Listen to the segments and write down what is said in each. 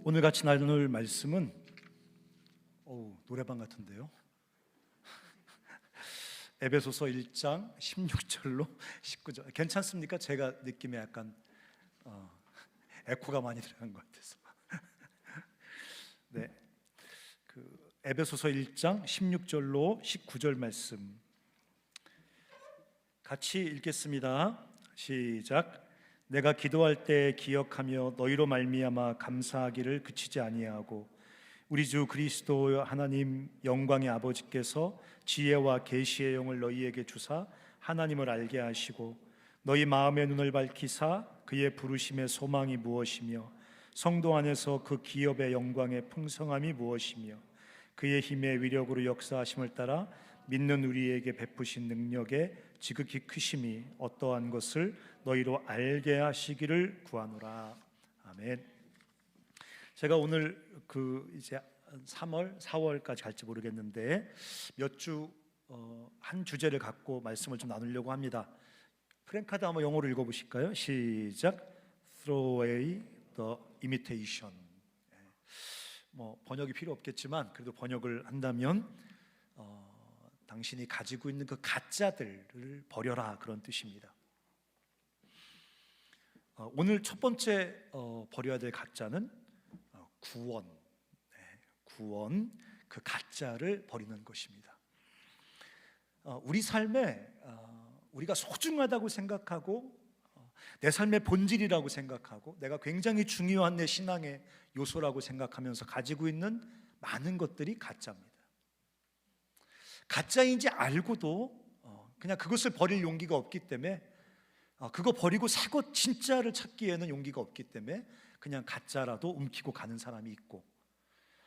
오늘 같이 나눌 말씀은 노래방 같은데요. 에베소서 1장 16절로 19절. 괜찮습니까? 제가 느낌에 약간 에코가 많이 들어간 것 같아서. 네, 에베소서 1장 16절로 19절 말씀 같이 읽겠습니다. 시작. 내가 기도할 때 기억하며 너희로 말미암아 감사하기를 그치지 아니하고 우리 주 그리스도 하나님 영광의 아버지께서 지혜와 계시의 영을 너희에게 주사 하나님을 알게 하시고 너희 마음의 눈을 밝히사 그의 부르심의 소망이 무엇이며 성도 안에서 그 기업의 영광의 풍성함이 무엇이며 그의 힘의 위력으로 역사하심을 따라 믿는 우리에게 베푸신 능력의 지극히 크심이 어떠한 것을 너희로 알게 하시기를 구하노라. 아멘. 제가 오늘 이제 3월, 4월까지 갈지 모르겠는데 몇 주 한 주제를 갖고 말씀을 좀 나누려고 합니다. 프랭카드 한번 영어로 읽어보실까요? 시작. Throw away the imitation. 번역이 필요 없겠지만 그래도 번역을 한다면 당신이 가지고 있는 그 가짜들을 버려라, 그런 뜻입니다. 오늘 첫 번째 버려야 될 가짜는 구원, 구원, 그 가짜를 버리는 것입니다. 우리 삶에 우리가 소중하다고 생각하고 내 삶의 본질이라고 생각하고 내가 굉장히 중요한 내 신앙의 요소라고 생각하면서 가지고 있는 많은 것들이 가짜입니다. 가짜인지 알고도 그냥 그것을 버릴 용기가 없기 때문에 그거 버리고 새 것 진짜를 찾기에는 용기가 없기 때문에 그냥 가짜라도 움키고 가는 사람이 있고,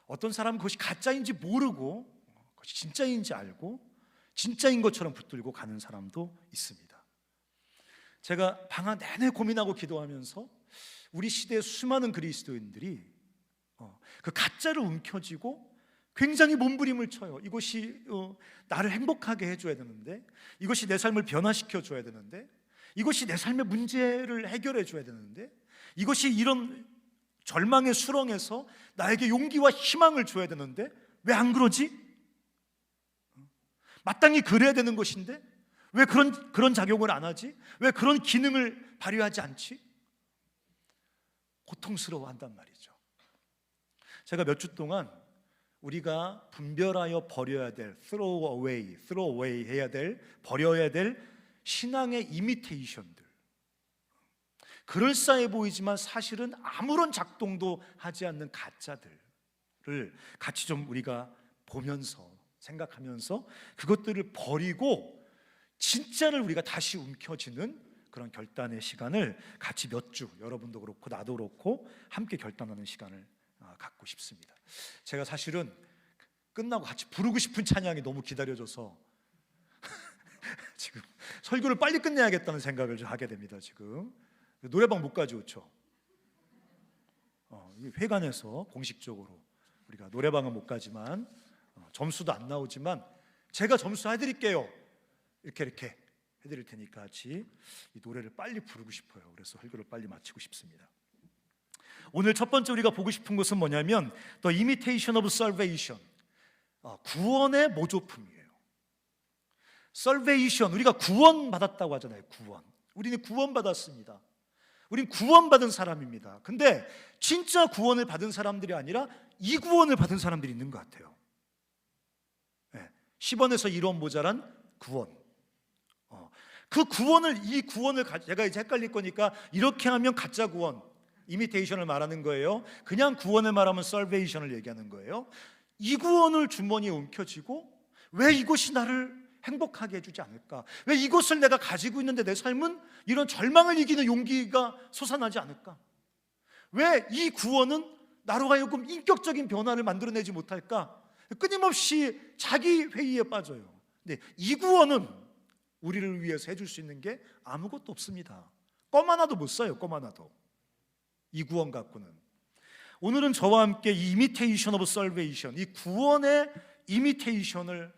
어떤 사람은 그것이 가짜인지 모르고 그것이 진짜인지 알고 진짜인 것처럼 붙들고 가는 사람도 있습니다. 제가 방학 내내 고민하고 기도하면서 우리 시대의 수많은 그리스도인들이 그 가짜를 움켜쥐고 굉장히 몸부림을 쳐요. 이것이 나를 행복하게 해줘야 되는데, 이것이 내 삶을 변화시켜 줘야 되는데, 이것이 내 삶의 문제를 해결해 줘야 되는데, 이것이 이런 절망의 수렁에서 나에게 용기와 희망을 줘야 되는데 왜 안 그러지? 마땅히 그래야 되는 것인데 왜 그런 작용을 안 하지? 왜 그런 기능을 발휘하지 않지? 고통스러워한단 말이죠. 제가 몇 주 동안 우리가 분별하여 버려야 될, throw away 해야 될, 버려야 될 신앙의 이미테이션들, 그럴싸해 보이지만 사실은 아무런 작동도 하지 않는 가짜들을 같이 좀 우리가 보면서 생각하면서 그것들을 버리고 진짜를 우리가 다시 움켜쥐는 그런 결단의 시간을 같이 몇 주, 여러분도 그렇고 나도 그렇고 함께 결단하는 시간을 갖고 싶습니다. 제가 사실은 끝나고 같이 부르고 싶은 찬양이 너무 기다려져서 지금 설교를 빨리 끝내야겠다는 생각을 좀 하게 됩니다. 지금 노래방 못 가져오죠. 회관에서 공식적으로 우리가 노래방은 못 가지만 점수도 안 나오지만 제가 점수 해드릴게요. 이렇게 해드릴 테니까 같이 이 노래를 빨리 부르고 싶어요. 그래서 설교를 빨리 마치고 싶습니다. 오늘 첫 번째 우리가 보고 싶은 것은 뭐냐면 The Imitation of Salvation, 구원의 모조품이에요. Salvation, 우리가 구원받았다고 하잖아요. 구원, 우리는 구원받았습니다. 우린 구원받은 사람입니다. 근데 진짜 구원을 받은 사람들이 아니라 이 구원을 받은 사람들이 있는 것 같아요. 10원에서 1원 모자란 구원. 그 구원을, 이 구원을 제가 이제 헷갈릴 거니까 이렇게 하면 가짜 구원, 이미테이션을 말하는 거예요. 그냥 구원을 말하면 살베이션을 얘기하는 거예요. 이 구원을 주머니에 움켜쥐고 왜 이것이 나를 행복하게 해주지 않을까? 왜 이것을 내가 가지고 있는데 내 삶은 이런 절망을 이기는 용기가 솟아나지 않을까? 왜 이 구원은 나로 하여금 인격적인 변화를 만들어내지 못할까? 끊임없이 자기 회의에 빠져요. 근데 이 구원은 우리를 위해서 해줄 수 있는 게 아무것도 없습니다. 껌 하나도 못 사요. 껌 하나도. 이 구원 갖고는. 오늘은 저와 함께 이 이미테이션 오브 살베이션, 이 구원의 이미테이션을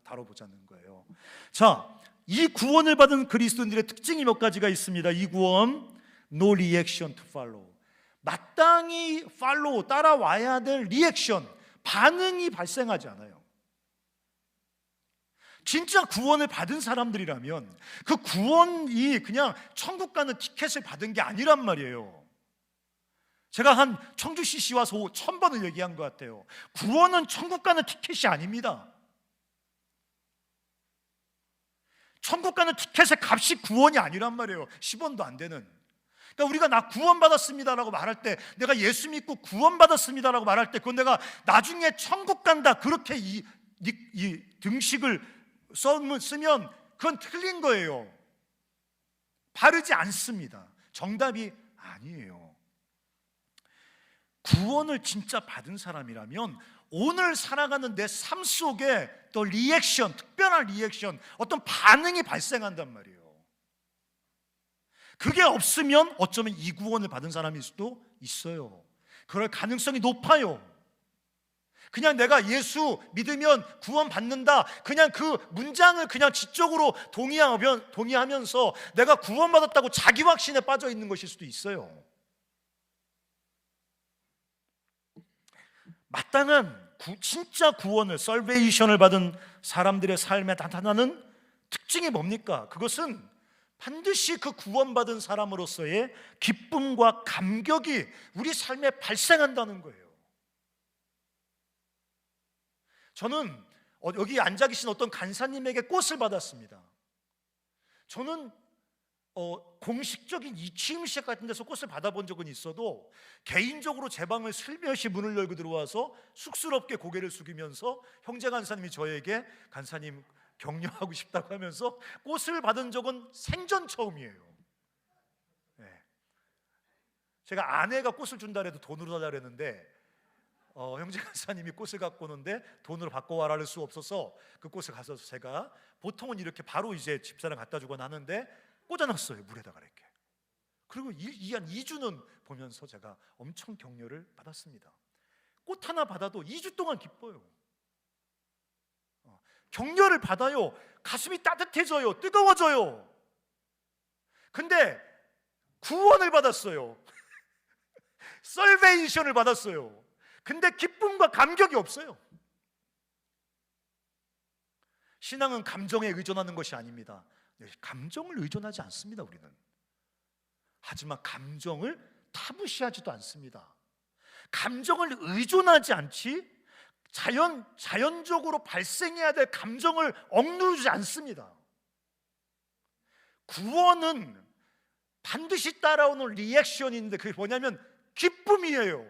다뤄보자는 거예요. 자, 이 구원을 받은 그리스도인들의 특징이 몇 가지가 있습니다. 이 구원, no reaction to follow, 마땅히 팔로우, 따라와야 될 리액션, 반응이 발생하지 않아요. 진짜 구원을 받은 사람들이라면 그 구원이 그냥 천국 가는 티켓을 받은 게 아니란 말이에요. 제가 한 청주 CC 와서 1000번을 얘기한 것 같아요. 구원은 천국 가는 티켓이 아닙니다. 천국 가는 티켓의 값이 구원이 아니란 말이에요. 10원도 안 되는. 그러니까 우리가 나 구원받았습니다라고 말할 때, 내가 예수 믿고 구원받았습니다라고 말할 때, 그건 내가 나중에 천국 간다 그렇게 이 등식을 쓰면 그건 틀린 거예요. 바르지 않습니다. 정답이 아니에요. 구원을 진짜 받은 사람이라면 오늘 살아가는 내 삶 속에 또 리액션, 특별한 리액션, 어떤 반응이 발생한단 말이에요. 그게 없으면 어쩌면 이 구원을 받은 사람일 수도 있어요. 그럴 가능성이 높아요. 그냥 내가 예수 믿으면 구원 받는다, 그냥 그 문장을 그냥 지적으로 동의하면서 내가 구원받았다고 자기 확신에 빠져 있는 것일 수도 있어요. 마땅한 진짜 구원을, 살베이션을 받은 사람들의 삶에 나타나는 특징이 뭡니까? 그것은 반드시 그 구원받은 사람으로서의 기쁨과 감격이 우리 삶에 발생한다는 거예요. 저는 여기 앉아 계신 어떤 간사님에게 꽃을 받았습니다. 저는 공식적인 취임식 같은 데서 꽃을 받아본 적은 있어도 개인적으로 제 방을 슬며시 문을 열고 들어와서 쑥스럽게 고개를 숙이면서 형제 간사님이 저에게 간사님 격려하고 싶다고 하면서 꽃을 받은 적은 생전 처음이에요. 네. 제가 아내가 꽃을 준다 해도 돈으로 달라 그랬는데 형제 간사님이 꽃을 갖고 오는데 돈으로 바꿔와라 할 수 없어서 그 꽃을 가서 제가 보통은 이렇게 바로 이제 집사람 갖다 주거나 하는데 꽂아놨어요, 물에다가 이렇게. 그리고 한 2주는 보면서 제가 엄청 격려를 받았습니다. 꽃 하나 받아도 2주 동안 기뻐요. 격려를 받아요. 가슴이 따뜻해져요. 뜨거워져요. 근데 구원을 받았어요. 살베이션을 받았어요. 근데 기쁨과 감격이 없어요. 신앙은 감정에 의존하는 것이 아닙니다. 감정을 의존하지 않습니다, 우리는. 하지만 감정을 타부시하지도 않습니다. 감정을 의존하지 않지 자연적으로 발생해야 될 감정을 억누르지 않습니다. 구원은 반드시 따라오는 리액션인데 그게 뭐냐면 기쁨이에요.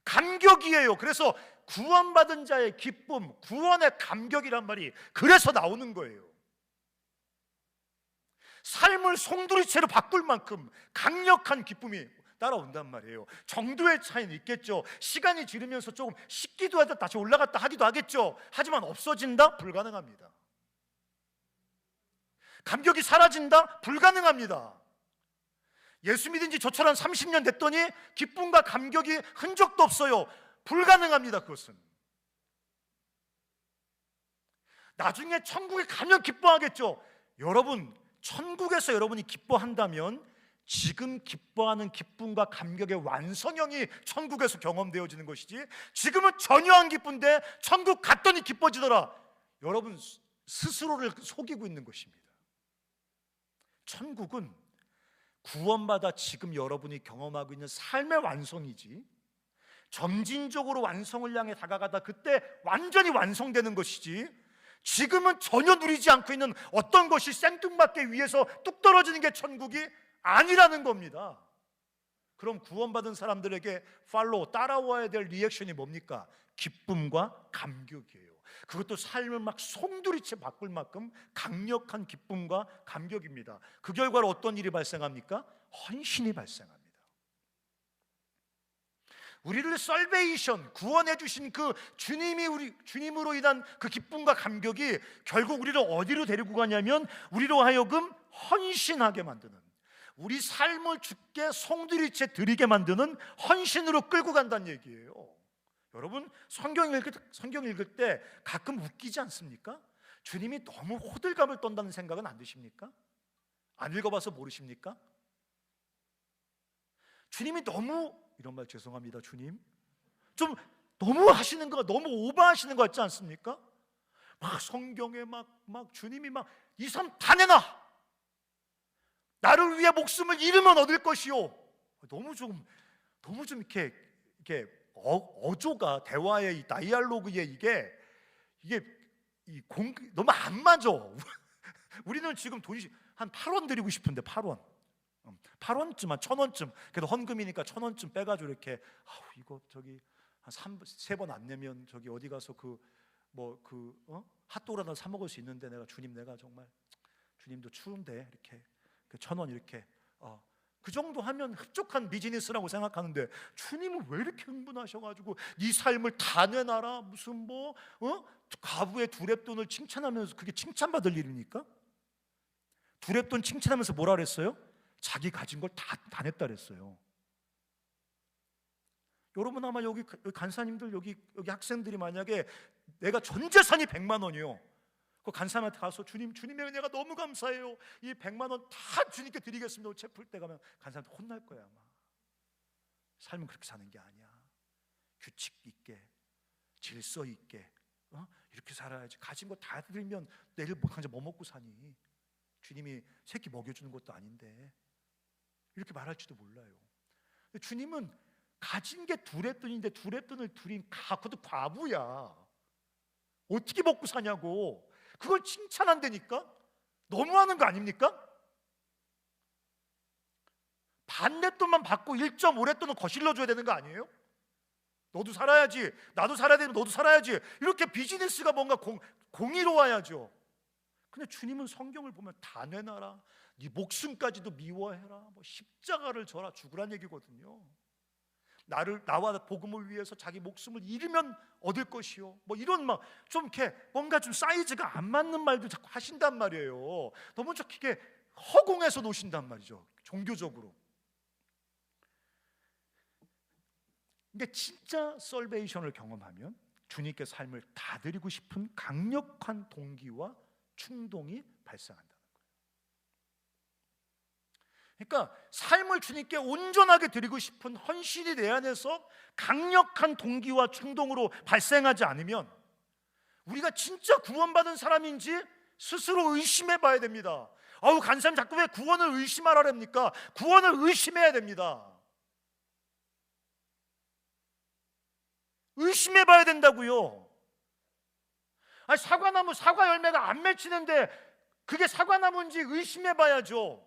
감격이에요. 그래서 구원받은 자의 기쁨, 구원의 감격이란 말이 그래서 나오는 거예요. 삶을 송두리째로 바꿀 만큼 강력한 기쁨이 따라온단 말이에요. 정도의 차이는 있겠죠. 시간이 지르면서 조금 식기도 하다 다시 올라갔다 하기도 하겠죠. 하지만 없어진다? 불가능합니다. 감격이 사라진다? 불가능합니다. 예수 믿은 지 저처럼 30년 됐더니 기쁨과 감격이 흔적도 없어요. 불가능합니다. 그것은. 나중에 천국에 가면 기뻐하겠죠. 여러분, 천국에서 여러분이 기뻐한다면 지금 기뻐하는 기쁨과 감격의 완성형이 천국에서 경험되어지는 것이지, 지금은 전혀 안 기쁜데 천국 갔더니 기뻐지더라, 여러분 스스로를 속이고 있는 것입니다. 천국은 구원받아 지금 여러분이 경험하고 있는 삶의 완성이지, 점진적으로 완성을 향해 다가가다 그때 완전히 완성되는 것이지, 지금은 전혀 누리지 않고 있는 어떤 것이 생뚱맞게 위에서 뚝 떨어지는 게 천국이 아니라는 겁니다. 그럼 구원받은 사람들에게 따라와야 될 리액션이 뭡니까? 기쁨과 감격이에요. 그것도 삶을 막 송두리째 바꿀 만큼 강력한 기쁨과 감격입니다. 그 결과로 어떤 일이 발생합니까? 헌신이 발생합니다. 우리를 살베이션, 구원해 주신 그 주님으로 인한 그 기쁨과 감격이 결국 우리를 어디로 데리고 가냐면 우리로 하여금 헌신하게 만드는, 우리 삶을 주께 송두리째 드리게 만드는 헌신으로 끌고 간다는 얘기예요. 여러분, 성경 읽을 때 가끔 웃기지 않습니까? 주님이 너무 호들갑을 떤다는 생각은 안 드십니까? 안 읽어봐서 모르십니까? 주님이 너무, 이런 말 죄송합니다 주님, 좀 너무 하시는 거, 너무 오버하시는 거 같지 않습니까? 막 성경에 막 주님이 막 이 삶 다 내놔, 나를 위해 목숨을 잃으면 얻을 것이요. 너무 좀 이렇게 어조가, 대화의 이 다이알로그의 이게 너무 안 맞아. 우리는 지금 돈이 한 8원 드리고 싶은데 8원쯤, 한 1,000원쯤, 그래도 헌금이니까 1,000원쯤 빼가지고 이렇게, 이거 저기 한 3번 안 내면 저기 어디 가서 핫도그 하나 사 먹을 수 있는데, 내가 정말 주님도 추운데 이렇게 1,000원 이렇게 그 정도 하면 흡족한 비즈니스라고 생각하는데, 주님은 왜 이렇게 흥분하셔가지고 네 삶을 다 내놔라, 무슨 과부의 두렙돈을 칭찬하면서, 그게 칭찬받을 일입니까? 두렙돈 칭찬하면서 뭐라 그랬어요? 자기 가진 걸 다 냈다 그랬어요. 여러분 아마 여기 간사님들, 여기 학생들이 만약에 내가 전 재산이 100만 원이요, 그 간사님한테 가서 주님의 은혜가 너무 감사해요, 이 100만 원 다 주님께 드리겠습니다, 책 풀 때 가면 간사한테 혼날 거야 아마. 삶은 그렇게 사는 게 아니야. 규칙 있게, 질서 있게 이렇게 살아야지. 가진 거 다 드리면 내일 뭐 먹고 사니? 주님이 새끼 먹여주는 것도 아닌데, 이렇게 말할지도 몰라요. 주님은 가진 게 두렙돈인데 두렙돈을 드린 그것도 과부야. 어떻게 먹고 사냐고. 그걸 칭찬한다니까? 너무하는 거 아닙니까? 반렙돈만 받고 1.5렙돈은 거실러 줘야 되는 거 아니에요? 너도 살아야지, 나도 살아야 되면 너도 살아야지. 이렇게 비즈니스가 뭔가 공의로워야죠. 근데 주님은 성경을 보면 다 내놔라, 네 목숨까지도 미워해라, 십자가를 져라, 죽으란 얘기거든요. 나와 복음을 위해서 자기 목숨을 잃으면 얻을 것이요, 이런 좀 이렇게 뭔가 좀 사이즈가 안 맞는 말도 자꾸 하신단 말이에요. 너무 좀 이렇게 허공에서 노신단 말이죠, 종교적으로. 근데 진짜 설베이션을 경험하면 주님께 삶을 다 드리고 싶은 강력한 동기와 충동이 발생한다는 거예요. 그러니까 삶을 주님께 온전하게 드리고 싶은 헌신이 내 안에서 강력한 동기와 충동으로 발생하지 않으면 우리가 진짜 구원받은 사람인지 스스로 의심해 봐야 됩니다. 간사님 자꾸 왜 구원을 의심하라랍니까? 구원을 의심해야 됩니다. 의심해 봐야 된다고요. 사과나무 사과 열매가 안 맺히는데 그게 사과나무인지 의심해 봐야죠.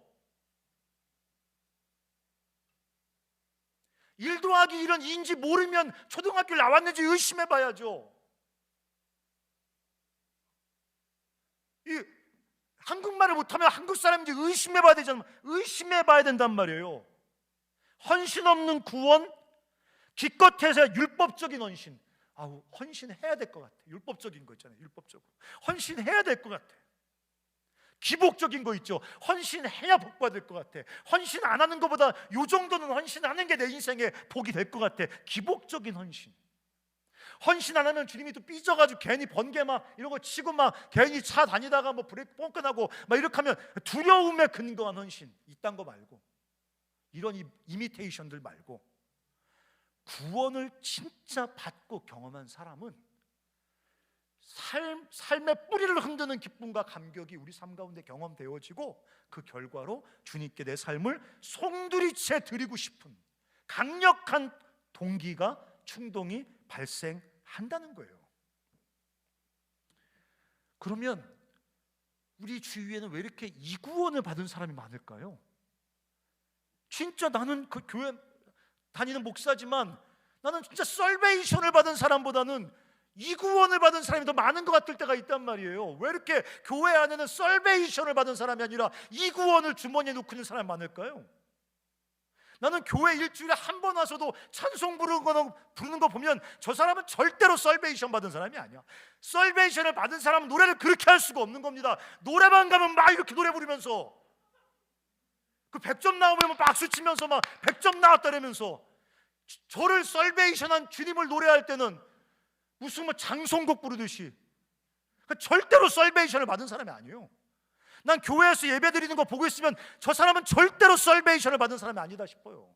1 더하기 1은 2인지 모르면 초등학교 나왔는지 의심해 봐야죠. 한국말을 못하면 한국 사람인지 의심해 봐야 되잖아요. 의심해 봐야 된단 말이에요. 헌신 없는 구원, 기껏해서 율법적인 헌신. 헌신해야 될 것 같아. 율법적인 거 있잖아요. 율법적으로 헌신해야 될 것 같아. 기복적인 거 있죠. 헌신해야 복 받을 것 같아. 헌신 안 하는 것보다 요 정도는 헌신하는 게 내 인생의 복이 될 것 같아. 기복적인 헌신. 헌신 안 하면 주님이 또 삐져가지고 괜히 번개 이런 거 치고 괜히 차 다니다가 브레이크 뻥끗하고 이렇게 하면 두려움에 근거한 헌신, 이딴 거 말고, 이런 이미테이션들 말고, 구원을 진짜 받고 경험한 사람은 삶의 뿌리를 흔드는 기쁨과 감격이 우리 삶 가운데 경험되어지고, 그 결과로 주님께 내 삶을 송두리째 드리고 싶은 강력한 동기가, 충동이 발생한다는 거예요. 그러면 우리 주위에는 왜 이렇게 이구원을 받은 사람이 많을까요? 진짜 나는 그 교회 다니는 목사지만 나는 진짜 설베이션을 받은 사람보다는 이구원을 받은 사람이 더 많은 것 같을 때가 있단 말이에요. 왜 이렇게 교회 안에는 설베이션을 받은 사람이 아니라 이구원을 주머니에 넣고 있는 사람이 많을까요? 나는 교회 일주일에 한 번 와서도 찬송 부르는 거 보면 저 사람은 절대로 설베이션 받은 사람이 아니야. 설베이션을 받은 사람은 노래를 그렇게 할 수가 없는 겁니다. 노래방 가면 이렇게 노래 부르면서, 그 100점 나오면 박수 치면서 100점 나왔다 이러면서, 저를 설베이션한 주님을 노래할 때는 무슨 장송곡 부르듯이, 절대로 설베이션을 받은 사람이 아니에요. 난 교회에서 예배 드리는 거 보고 있으면 저 사람은 절대로 설베이션을 받은 사람이 아니다 싶어요.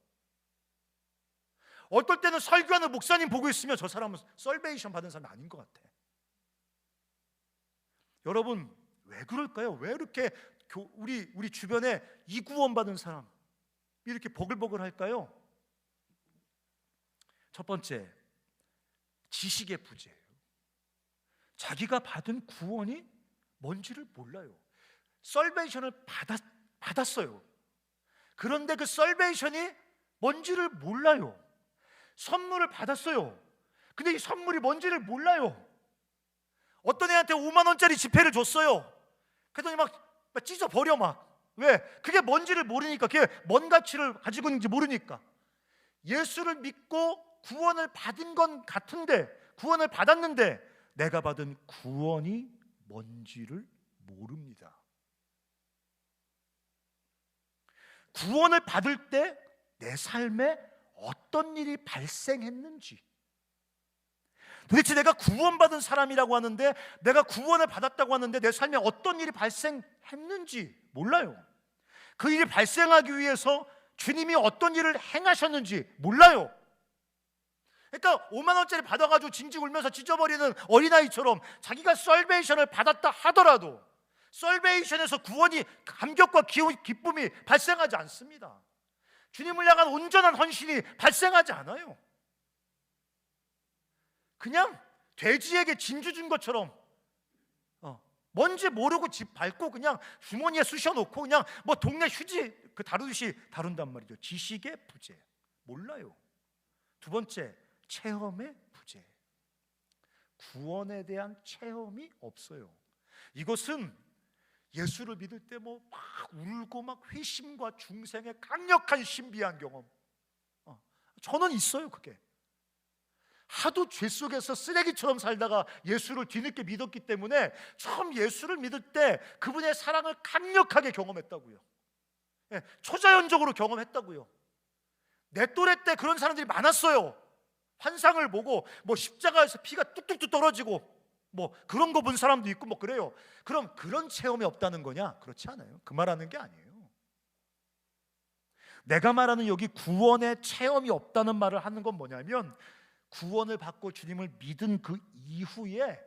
어떨 때는 설교하는 목사님 보고 있으면 저 사람은 설베이션 받은 사람이 아닌 것 같아. 여러분 왜 그럴까요? 왜 이렇게 우리 주변에 이 구원 받은 사람 이렇게 버글버글 할까요? 첫 번째, 지식의 부재예요. 자기가 받은 구원이 뭔지를 몰라요. 설베이션을 받았어요. 그런데 그 설베이션이 뭔지를 몰라요. 선물을 받았어요. 근데 이 선물이 뭔지를 몰라요. 어떤 애한테 5만 원짜리 지폐를 줬어요. 그랬더니 막 찢어버려 막. 왜? 그게 뭔지를 모르니까. 그게 뭔 가치를 가지고 있는지 모르니까. 예수를 믿고 구원을 받은 건 같은데, 구원을 받았는데 내가 받은 구원이 뭔지를 모릅니다. 구원을 받을 때 내 삶에 어떤 일이 발생했는지, 도대체 내가 구원받은 사람이라고 하는데, 내가 구원을 받았다고 하는데 내 삶에 어떤 일이 발생했는지 몰라요. 그 일이 발생하기 위해서 주님이 어떤 일을 행하셨는지 몰라요. 그러니까 5만 원짜리 받아가지고 징징 울면서 찢어버리는 어린아이처럼 자기가 설베이션을 받았다 하더라도 설베이션에서 구원이, 감격과 기쁨이 발생하지 않습니다. 주님을 향한 온전한 헌신이 발생하지 않아요. 그냥 돼지에게 진주 준 것처럼 뭔지 모르고 집 밟고 그냥 주머니에 쑤셔놓고 그냥 뭐 동네 휴지 다루듯이 다룬단 말이죠. 지식의 부재, 몰라요. 두 번째, 체험의 부재. 구원에 대한 체험이 없어요. 이것은 예수를 믿을 때 뭐 막 울고 막 회심과 중생의 강력한 신비한 경험, 저는 있어요. 그게 하도 죄 속에서 쓰레기처럼 살다가 예수를 뒤늦게 믿었기 때문에 처음 예수를 믿을 때 그분의 사랑을 강력하게 경험했다고요. 초자연적으로 경험했다고요. 내 또래 때 그런 사람들이 많았어요. 환상을 보고 뭐 십자가에서 피가 뚝뚝뚝 떨어지고 뭐 그런 거 본 사람도 있고 뭐 그래요. 그럼 그런 체험이 없다는 거냐? 그렇지 않아요. 그 말하는 게 아니에요. 내가 말하는 여기 구원의 체험이 없다는 말을 하는 건 뭐냐면, 구원을 받고 주님을 믿은 그 이후에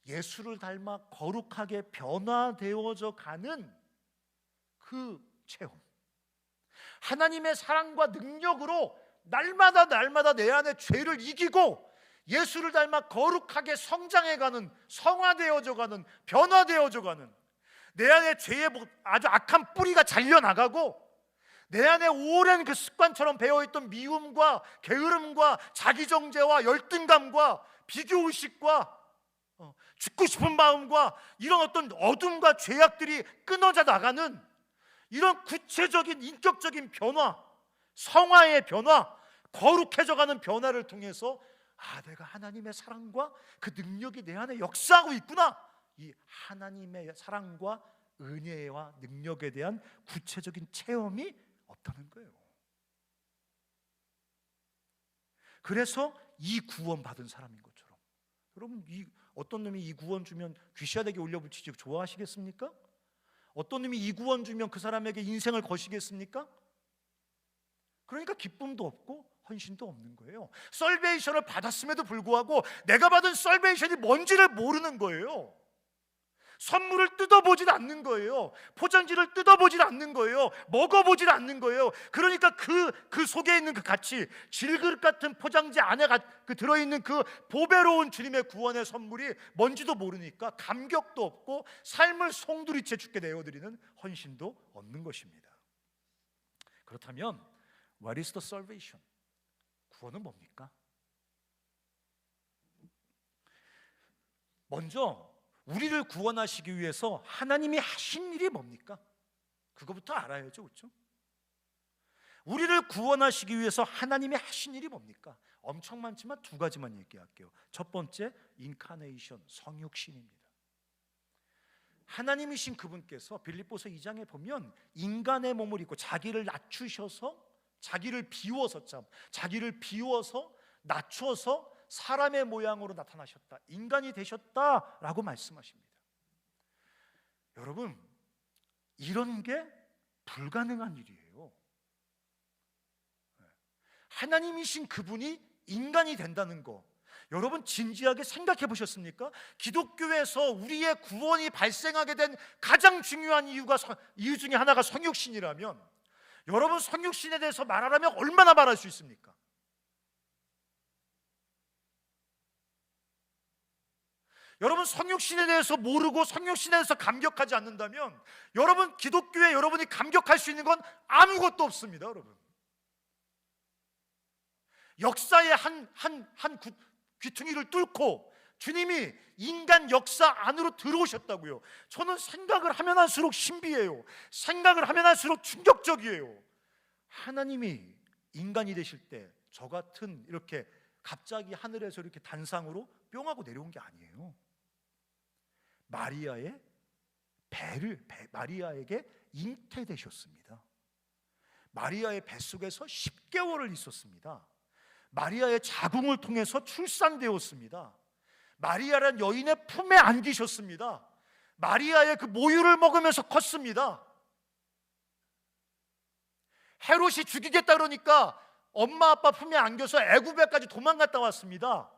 예수를 닮아 거룩하게 변화되어져 가는 그 체험, 하나님의 사랑과 능력으로 날마다 내 안에 죄를 이기고 예수를 닮아 거룩하게 성장해가는, 성화되어져가는, 변화되어져가는, 내 안에 죄의 아주 악한 뿌리가 잘려나가고 내 안에 오랜 그 습관처럼 배어있던 미움과 게으름과 자기정죄와 열등감과 비교의식과 죽고 싶은 마음과 이런 어떤 어둠과 죄악들이 끊어져 나가는 이런 구체적인 인격적인 변화, 성화의 변화, 거룩해져가는 변화를 통해서 내가 하나님의 사랑과 그 능력이 내 안에 역사하고 있구나, 이 하나님의 사랑과 은혜와 능력에 대한 구체적인 체험이 없다는 거예요. 그래서 이 구원 받은 사람인 것처럼, 여러분 어떤 놈이 이 구원 주면 귀시아되게 올려붙이지 좋아하시겠습니까? 어떤 놈이 이 구원 주면 그 사람에게 인생을 거시겠습니까? 그러니까 기쁨도 없고 헌신도 없는 거예요. 설베이션을 받았음에도 불구하고 내가 받은 설베이션이 뭔지를 모르는 거예요. 선물을 뜯어보질 않는 거예요. 포장지를 뜯어보질 않는 거예요. 먹어보질 않는 거예요. 그러니까 그 속에 있는 그 가치, 질그릇 같은 포장지 안에 들어있는 그 보배로운 주님의 구원의 선물이 뭔지도 모르니까 감격도 없고 삶을 송두리째 주께 내어드리는 헌신도 없는 것입니다. 그렇다면 What is the salvation? 구원은 뭡니까? 먼저 우리를 구원하시기 위해서 하나님이 하신 일이 뭡니까? 그거부터 알아야죠, 그렇죠? 우리를 구원하시기 위해서 하나님이 하신 일이 뭡니까? 엄청 많지만 두 가지만 얘기할게요. 첫 번째, 인카네이션, 성육신입니다. 하나님이신 그분께서 빌립보서 2장에 보면 인간의 몸을 입고 자기를 낮추셔서, 자기를 비워서 낮춰서 사람의 모양으로 나타나셨다, 인간이 되셨다라고 말씀하십니다. 여러분, 이런 게 불가능한 일이에요. 하나님이신 그분이 인간이 된다는 거, 여러분 진지하게 생각해 보셨습니까? 기독교에서 우리의 구원이 발생하게 된 가장 중요한 이유 중에 하나가 성육신이라면, 여러분 성육신에 대해서 말하라면 얼마나 말할 수 있습니까? 여러분 성육신에 대해서 모르고 성육신에 대해서 감격하지 않는다면, 여러분 기독교에 여러분이 감격할 수 있는 건 아무것도 없습니다. 여러분, 역사의 한 귀퉁이를 뚫고 주님이 인간 역사 안으로 들어오셨다고요. 저는 생각을 하면 할수록 신비해요. 생각을 하면 할수록 충격적이에요. 하나님이 인간이 되실 때 저 같은 이렇게 갑자기 하늘에서 이렇게 단상으로 뿅 하고 내려온 게 아니에요. 마리아에게 잉태되셨습니다. 마리아의 뱃속에서 10개월을 있었습니다. 마리아의 자궁을 통해서 출산되었습니다. 마리아란 여인의 품에 안기셨습니다. 마리아의 그 모유를 먹으면서 컸습니다. 헤롯이 죽이겠다 그러니까 엄마 아빠 품에 안겨서 애굽에까지 도망갔다 왔습니다.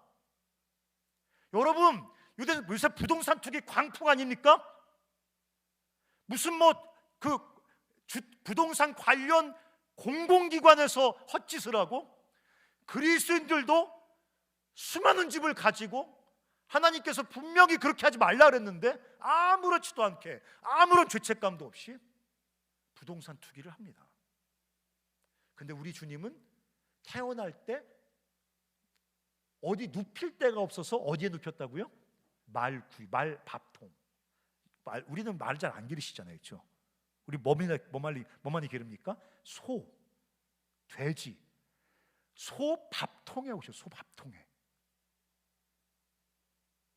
여러분, 요새 부동산 투기 광풍 아닙니까? 무슨 부동산 관련 공공기관에서 헛짓을 하고, 그리스도인들도 수많은 집을 가지고 하나님께서 분명히 그렇게 하지 말라 그랬는데 아무렇지도 않게 아무런 죄책감도 없이 부동산 투기를 합니다. 근데 우리 주님은 태어날 때 어디 눕힐 데가 없어서 어디에 눕혔다고요? 밥통. 우리는 말을 잘 안 기르시잖아요, 그렇죠? 우리 뭐 많이 기릅니까? 소, 돼지, 소 밥통에 오셔. 소 밥통에.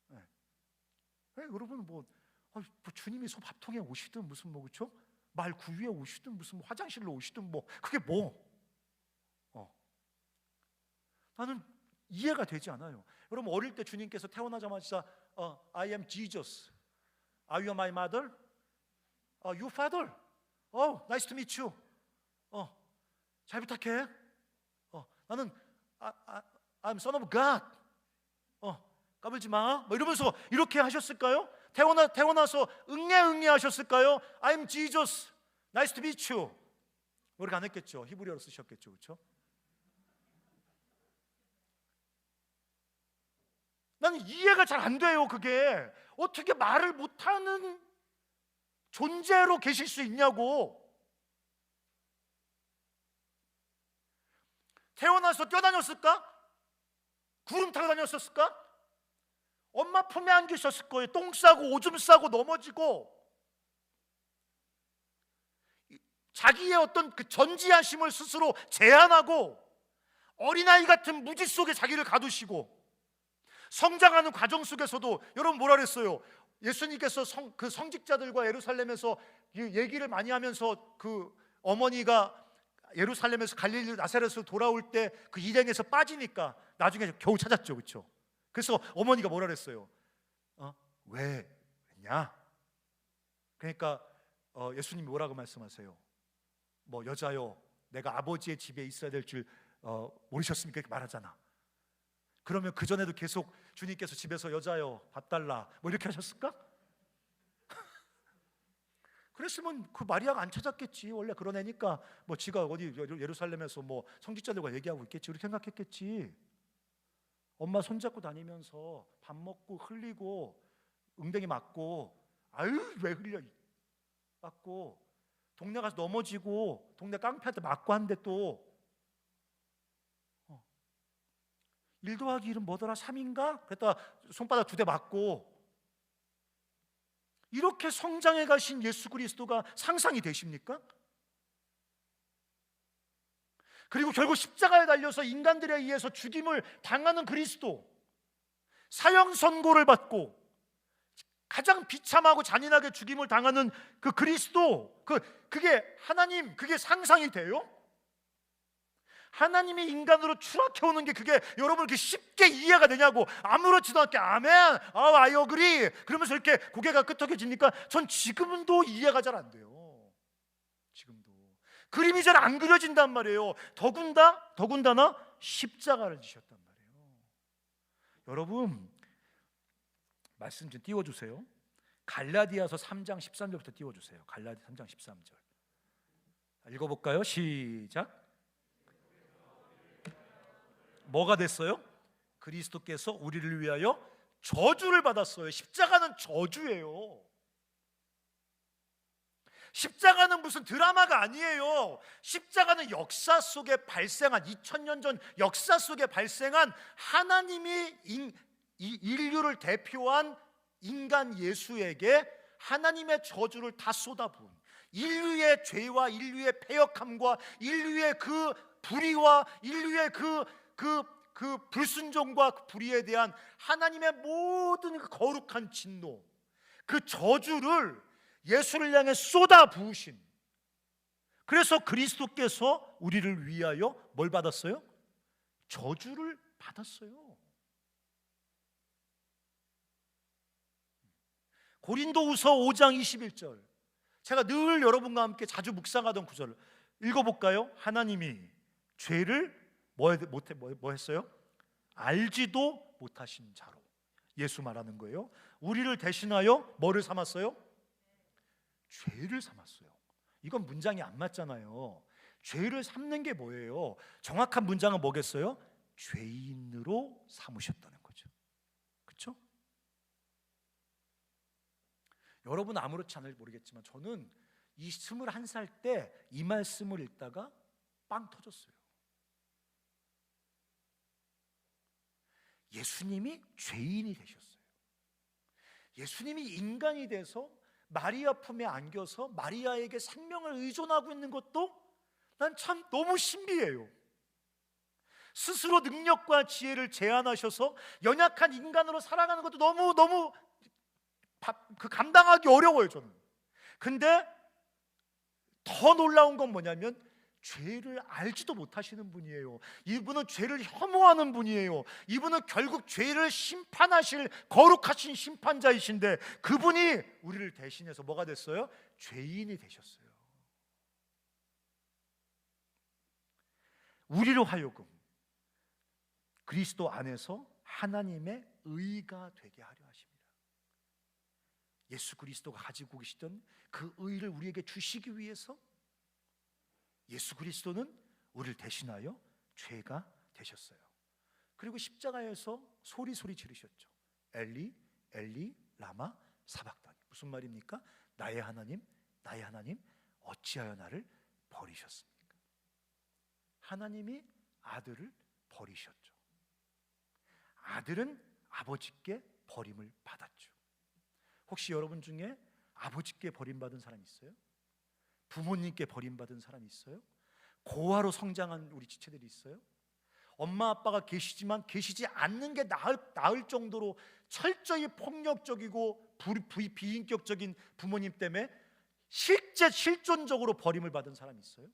네. 여러분 주님이 소 밥통에 오시든 무슨 그렇죠? 말 구유에 오시든 무슨 화장실로 오시든 그게 나는 이해가 되지 않아요. 여러분 어릴 때 주님께서 태어나자마자 I am Jesus. Are you my mother? You father? Nice to meet you. 잘 부탁해. 나는 I'm son of God. 까불지 마. 이러면서 이렇게 하셨을까요? 태어나서 응애 하셨을까요? I'm Jesus. Nice to meet you. 그렇게 안 했겠죠. 히브리어로 쓰셨겠죠, 그렇죠? 나는 이해가 잘 안 돼요. 그게 어떻게 말을 못하는 존재로 계실 수 있냐고. 태어나서 뛰어다녔을까? 구름 타고 다녔었을까? 엄마 품에 안기셨을 거예요. 똥 싸고 오줌 싸고 넘어지고, 자기의 어떤 그 전지하심을 스스로 제한하고 어린아이 같은 무지 속에 자기를 가두시고, 성장하는 과정 속에서도 여러분 뭐라 그랬어요? 예수님께서 그 성직자들과 예루살렘에서 얘기를 많이 하면서 그 어머니가 예루살렘에서 갈릴리 나사렛에서 돌아올 때 그 일행에서 빠지니까 나중에 겨우 찾았죠, 그렇죠? 그래서 어머니가 뭐라 그랬어요? 왜 그랬냐? 그러니까 예수님이 뭐라고 말씀하세요? 여자요, 내가 아버지의 집에 있어야 될 줄 모르셨습니까? 이렇게 말하잖아. 그러면 그 전에도 계속 주님께서 집에서 여자요 밥 달라 이렇게 하셨을까? 그랬으면 그 마리아가 안 찾았겠지. 원래 그런 애니까 지가 어디 예루살렘에서 성직자들과 얘기하고 있겠지, 이렇게 생각했겠지. 엄마 손잡고 다니면서 밥 먹고 흘리고 응댕이 맞고, 아유 왜 흘려 맞고, 동네 가서 넘어지고 동네 깡패한테 맞고 한데 또 1 더하기 1은 뭐더라? 3인가? 그랬다가 손바닥 2대 맞고, 이렇게 성장해 가신 예수 그리스도가 상상이 되십니까? 그리고 결국 십자가에 달려서 인간들에 의해서 죽임을 당하는 그리스도, 사형 선고를 받고 가장 비참하고 잔인하게 죽임을 당하는 그 그리스도, 그게 하나님, 그게 상상이 돼요? 하나님이 인간으로 추락해 오는 게 그게 여러분 이렇게 쉽게 이해가 되냐고. 아무렇지도 않게 아멘, I agree 그러면서 이렇게 고개가 끄덕여집니까? 전 지금도 이해가 잘 안 돼요. 지금도 그림이 잘 안 그려진단 말이에요. 더군다나 십자가를 지셨단 말이에요. 여러분 말씀 좀 띄워주세요. 갈라디아서 3장 13절부터 띄워주세요. 갈라디아 3장 13절 읽어볼까요? 시작. 뭐가 됐어요? 그리스도께서 우리를 위하여 저주를 받았어요. 십자가는 저주예요. 십자가는 무슨 드라마가 아니에요. 십자가는 역사 속에 발생한 2000년 전 역사 속에 발생한 하나님이 인류를 대표한 인간 예수에게 하나님의 저주를 다 쏟아부은 인류의 죄와 인류의 패역함과 인류의 그 불의와 인류의 그 불순종과 그 불의에 대한 하나님의 모든 그 거룩한 진노, 그 저주를 예수를 향해 쏟아 부으신, 그래서 그리스도께서 우리를 위하여 뭘 받았어요? 저주를 받았어요. 고린도후서 5장 21절 제가 늘 여러분과 함께 자주 묵상하던 구절 읽어볼까요? 하나님이 죄를 뭐 했어요? 알지도 못하신 자로, 예수 말하는 거예요. 우리를 대신하여 뭐를 삼았어요? 죄를 삼았어요. 이건 문장이 안 맞잖아요. 죄를 삼는 게 뭐예요? 정확한 문장은 뭐겠어요? 죄인으로 삼으셨다는 거죠. 그렇죠? 여러분 아무렇지 않을지 모르겠지만 저는 이 21살 때 이 말씀을 읽다가 빵 터졌어요. 예수님이 죄인이 되셨어요. 예수님이 인간이 돼서 마리아 품에 안겨서 마리아에게 생명을 의존하고 있는 것도 난 참 너무 신비해요. 스스로 능력과 지혜를 제한하셔서 연약한 인간으로 살아가는 것도 너무 감당하기 어려워요, 저는. 근데 더 놀라운 건 뭐냐면 죄를 알지도 못하시는 분이에요. 이분은 죄를 혐오하는 분이에요. 이분은 결국 죄를 심판하실 거룩하신 심판자이신데 그분이 우리를 대신해서 뭐가 됐어요? 죄인이 되셨어요. 우리로 하여금 그리스도 안에서 하나님의 의가 되게 하려 하십니다. 예수 그리스도가 가지고 계시던 그 의를 우리에게 주시기 위해서 예수 그리스도는 우리를 대신하여 죄가 되셨어요. 그리고 십자가에서 소리 지르셨죠. 엘리 엘리 라마 사박다니. 무슨 말입니까? 나의 하나님 어찌하여 나를 버리셨습니까? 하나님이 아들을 버리셨죠. 아들은 아버지께 버림을 받았죠. 혹시 여러분 중에 아버지께 버림받은 사람 있어요? 부모님께 버림받은 사람이 있어요? 고아로 성장한 우리 지체들이 있어요? 엄마 아빠가 계시지만 계시지 않는 게 나을 정도로 철저히 폭력적이고 비인격적인 부모님 때문에 실존적으로 버림을 받은 사람이 있어요?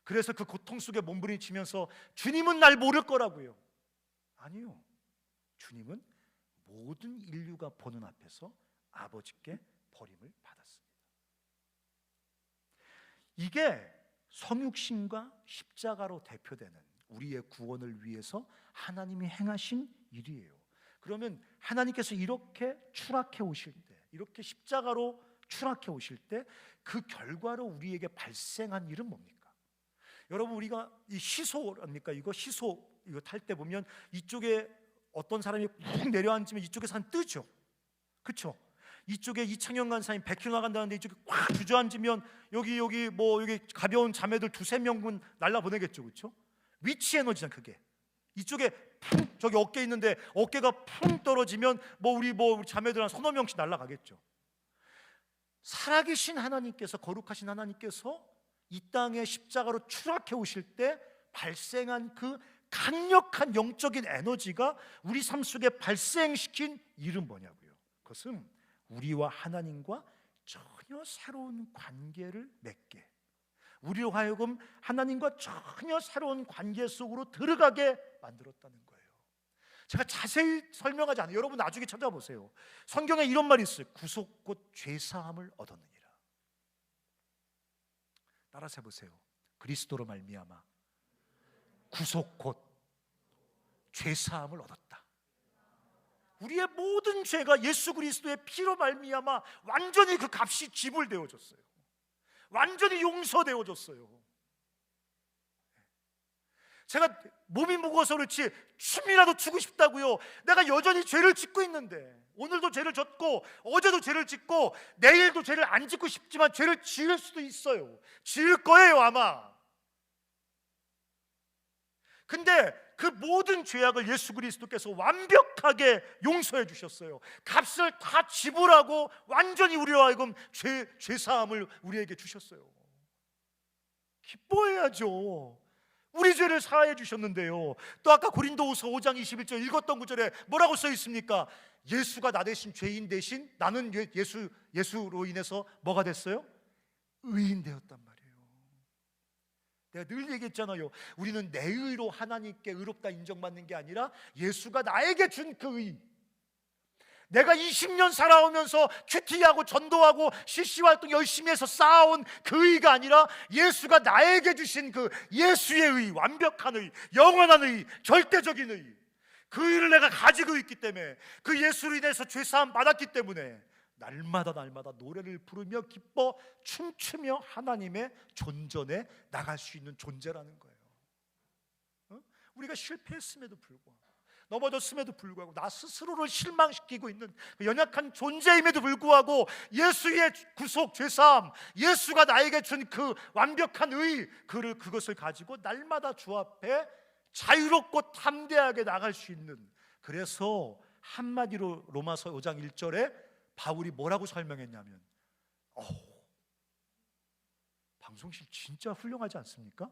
그래서 그 고통 속에 몸부림치면서 주님은 날 모를 거라고요. 아니요. 주님은 모든 인류가 보는 앞에서 아버지께 버림을 받았습니다. 이게 성육신과 십자가로 대표되는 우리의 구원을 위해서 하나님이 행하신 일이에요. 그러면 하나님께서 이렇게 추락해 오실 때, 이렇게 십자가로 추락해 오실 때 그 결과로 우리에게 발생한 일은 뭡니까? 여러분 우리가 이 시소랍니까? 이거 탈 때 보면 이쪽에 어떤 사람이 푹 내려앉으면 이쪽에서 한 뜨죠. 그렇죠? 이쪽에 이창현 간사님 100km 나간다는데 이쪽에 꽉 주저앉으면 여기 가벼운 자매들 2-3명분 날라보내겠죠. 그렇죠? 위치 에너지잖아 그게. 이쪽에 푹 저기 어깨 있는데 어깨가 푹 떨어지면 우리 자매들 한 3-4명씩 날라가겠죠. 살아계신 하나님께서, 거룩하신 하나님께서 이 땅에 십자가로 추락해 오실 때 발생한 그 강력한 영적인 에너지가 우리 삶 속에 발생시킨 일은 뭐냐고요? 그것은 우리와 하나님과 전혀 새로운 관계를 맺게, 우리로 하여금 하나님과 전혀 새로운 관계 속으로 들어가게 만들었다는 거예요. 제가 자세히 설명하지 않아요. 여러분 나중에 찾아보세요. 성경에 이런 말이 있어요. 구속 곧 죄사함을 얻었느니라. 따라서 해보세요. 그리스도로 말미암아 구속 곧 죄사함을 얻었다. 우리의 모든 죄가 예수 그리스도의 피로 말미암아 완전히 그 값이 지불되어졌어요. 완전히 용서되어졌어요. 제가 몸이 무거워서 그렇지 춤이라도 추고 싶다고요. 내가 여전히 죄를 짓고 있는데, 오늘도 죄를 졌고 어제도 죄를 짓고 내일도 죄를 안 짓고 싶지만 죄를 지을 수도 있어요. 지을 거예요 아마. 근데 그 모든 죄악을 예수 그리스도께서 완벽하게 용서해 주셨어요. 값을 다 지불하고 완전히 우리로 하여금 죄사함을 우리에게 주셨어요. 기뻐해야죠. 우리 죄를 사하여 주셨는데요. 또 아까 고린도후서 5장 21절 읽었던 구절에 뭐라고 써 있습니까? 예수가 나 대신 죄인 대신 나는 예수로 인해서 뭐가 됐어요? 의인 되었단 말이에요. 내가 늘 얘기했잖아요. 우리는 내 의로 하나님께 의롭다 인정받는 게 아니라 예수가 나에게 준 그 의. 내가 20년 살아오면서 큐티하고 전도하고 CC 활동 열심히 해서 쌓아온 그 의가 아니라 예수가 나에게 주신 그 예수의 의, 완벽한 의, 영원한 의, 절대적인 의, 그 의를 내가 가지고 있기 때문에, 그 예수로 인해서 죄사함 받았기 때문에 날마다 노래를 부르며 기뻐 춤추며 하나님의 존전에 나갈 수 있는 존재라는 거예요. 우리가 실패했음에도 불구하고, 넘어졌음에도 불구하고, 나 스스로를 실망시키고 있는 그 연약한 존재임에도 불구하고 예수의 구속, 죄사함, 예수가 나에게 준 그 완벽한 의, 그것을 가지고 날마다 주 앞에 자유롭고 담대하게 나갈 수 있는, 그래서 한마디로 로마서 5장 1절에 바울이 뭐라고 설명했냐면, 방송실 진짜 훌륭하지 않습니까?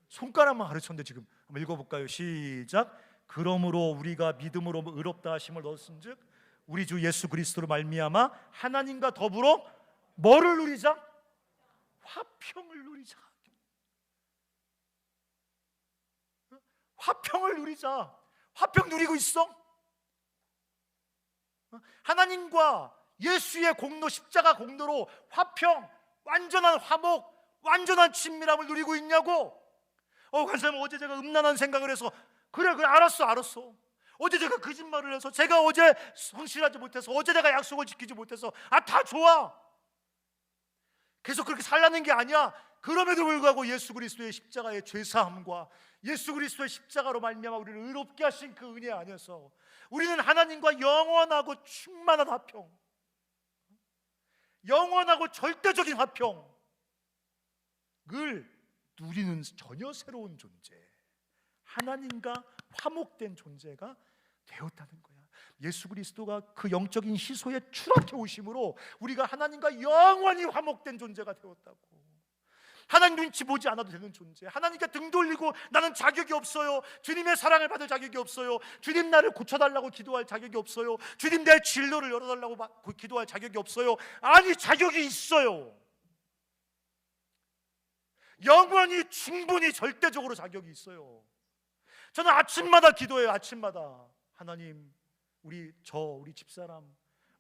손가락만 가르쳤는데 지금 한번 읽어볼까요? 시작. 그러므로 우리가 믿음으로 의롭다 하심을 얻었은즉 우리 주 예수 그리스도로 말미암아 하나님과 더불어 뭐를 누리자? 화평을 누리자. 화평을 누리자. 화평 누리고 있어? 하나님과 예수의 공로, 십자가 공로로 화평, 완전한 화목, 완전한 친밀함을 누리고 있냐고. 간사님, 어제 제가 음란한 생각을 해서 그래 알았어. 어제 제가 거짓말을 해서, 제가 어제 성실하지 못해서, 어제 내가 약속을 지키지 못해서, 다 좋아. 계속 그렇게 살라는 게 아니야. 그럼에도 불구하고 예수 그리스도의 십자가의 죄사함과 예수 그리스도의 십자가로 말미암아 우리를 의롭게 하신 그 은혜 안에서 우리는 하나님과 영원하고 충만한 화평, 영원하고 절대적인 화평을 누리는 전혀 새로운 존재, 하나님과 화목된 존재가 되었다는 거야. 예수 그리스도가 그 영적인 희소에 추락해 오심으로 우리가 하나님과 영원히 화목된 존재가 되었다고. 하나님 눈치 보지 않아도 되는 존재, 하나님께 등 돌리고 나는 자격이 없어요, 주님의 사랑을 받을 자격이 없어요, 주님 나를 고쳐달라고 기도할 자격이 없어요, 주님 내 진로를 열어달라고 기도할 자격이 없어요. 아니, 자격이 있어요. 영원히 충분히 절대적으로 자격이 있어요. 저는 아침마다 기도해요. 아침마다 하나님, 우리 집사람,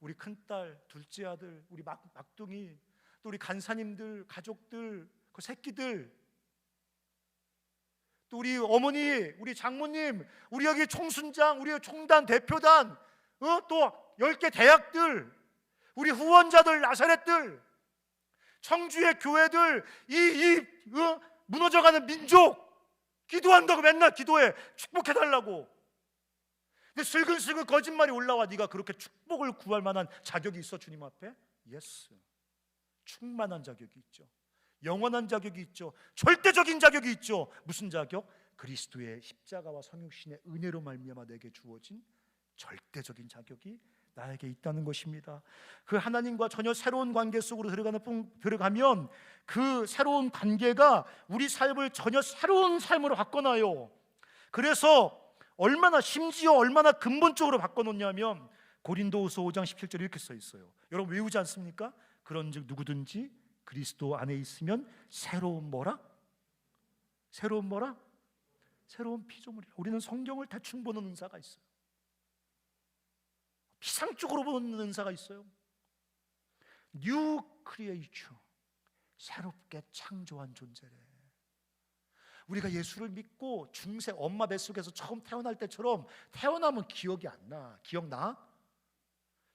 우리 큰딸, 둘째 아들, 우리 막둥이, 또 우리 간사님들, 가족들, 그 새끼들, 또 우리 어머니, 우리 장모님, 우리 여기 총순장, 우리 총단 대표단, 또 10개 대학들, 우리 후원자들, 나사렛들, 청주의 교회들, 무너져가는 민족, 기도한다고 맨날 기도해. 축복해달라고. 근데 슬근슬근 거짓말이 올라와. 네가 그렇게 축복을 구할 만한 자격이 있어 주님 앞에? 예스. 충만한 자격이 있죠. 영원한 자격이 있죠. 절대적인 자격이 있죠. 무슨 자격? 그리스도의 십자가와 성육신의 은혜로 말미암아 내게 주어진 절대적인 자격이 나에게 있다는 것입니다. 그 하나님과 전혀 새로운 관계 속으로 들어가면 그 새로운 관계가 우리 삶을 전혀 새로운 삶으로 바꿔놔요. 그래서 심지어 얼마나 근본적으로 바꿔놓냐면 고린도후서 5장 17절 이렇게 써 있어요. 여러분 외우지 않습니까? 그런즉 누구든지 그리스도 안에 있으면 새로운 피조물이라. 우리는 성경을 대충 보는 은사가 있어요. 피상적으로 보는 은사가 있어요. New creation, 새롭게 창조한 존재래. 우리가 예수를 믿고 중세 엄마 뱃속에서 처음 태어날 때처럼 태어나면 기억이 안 나. 기억나?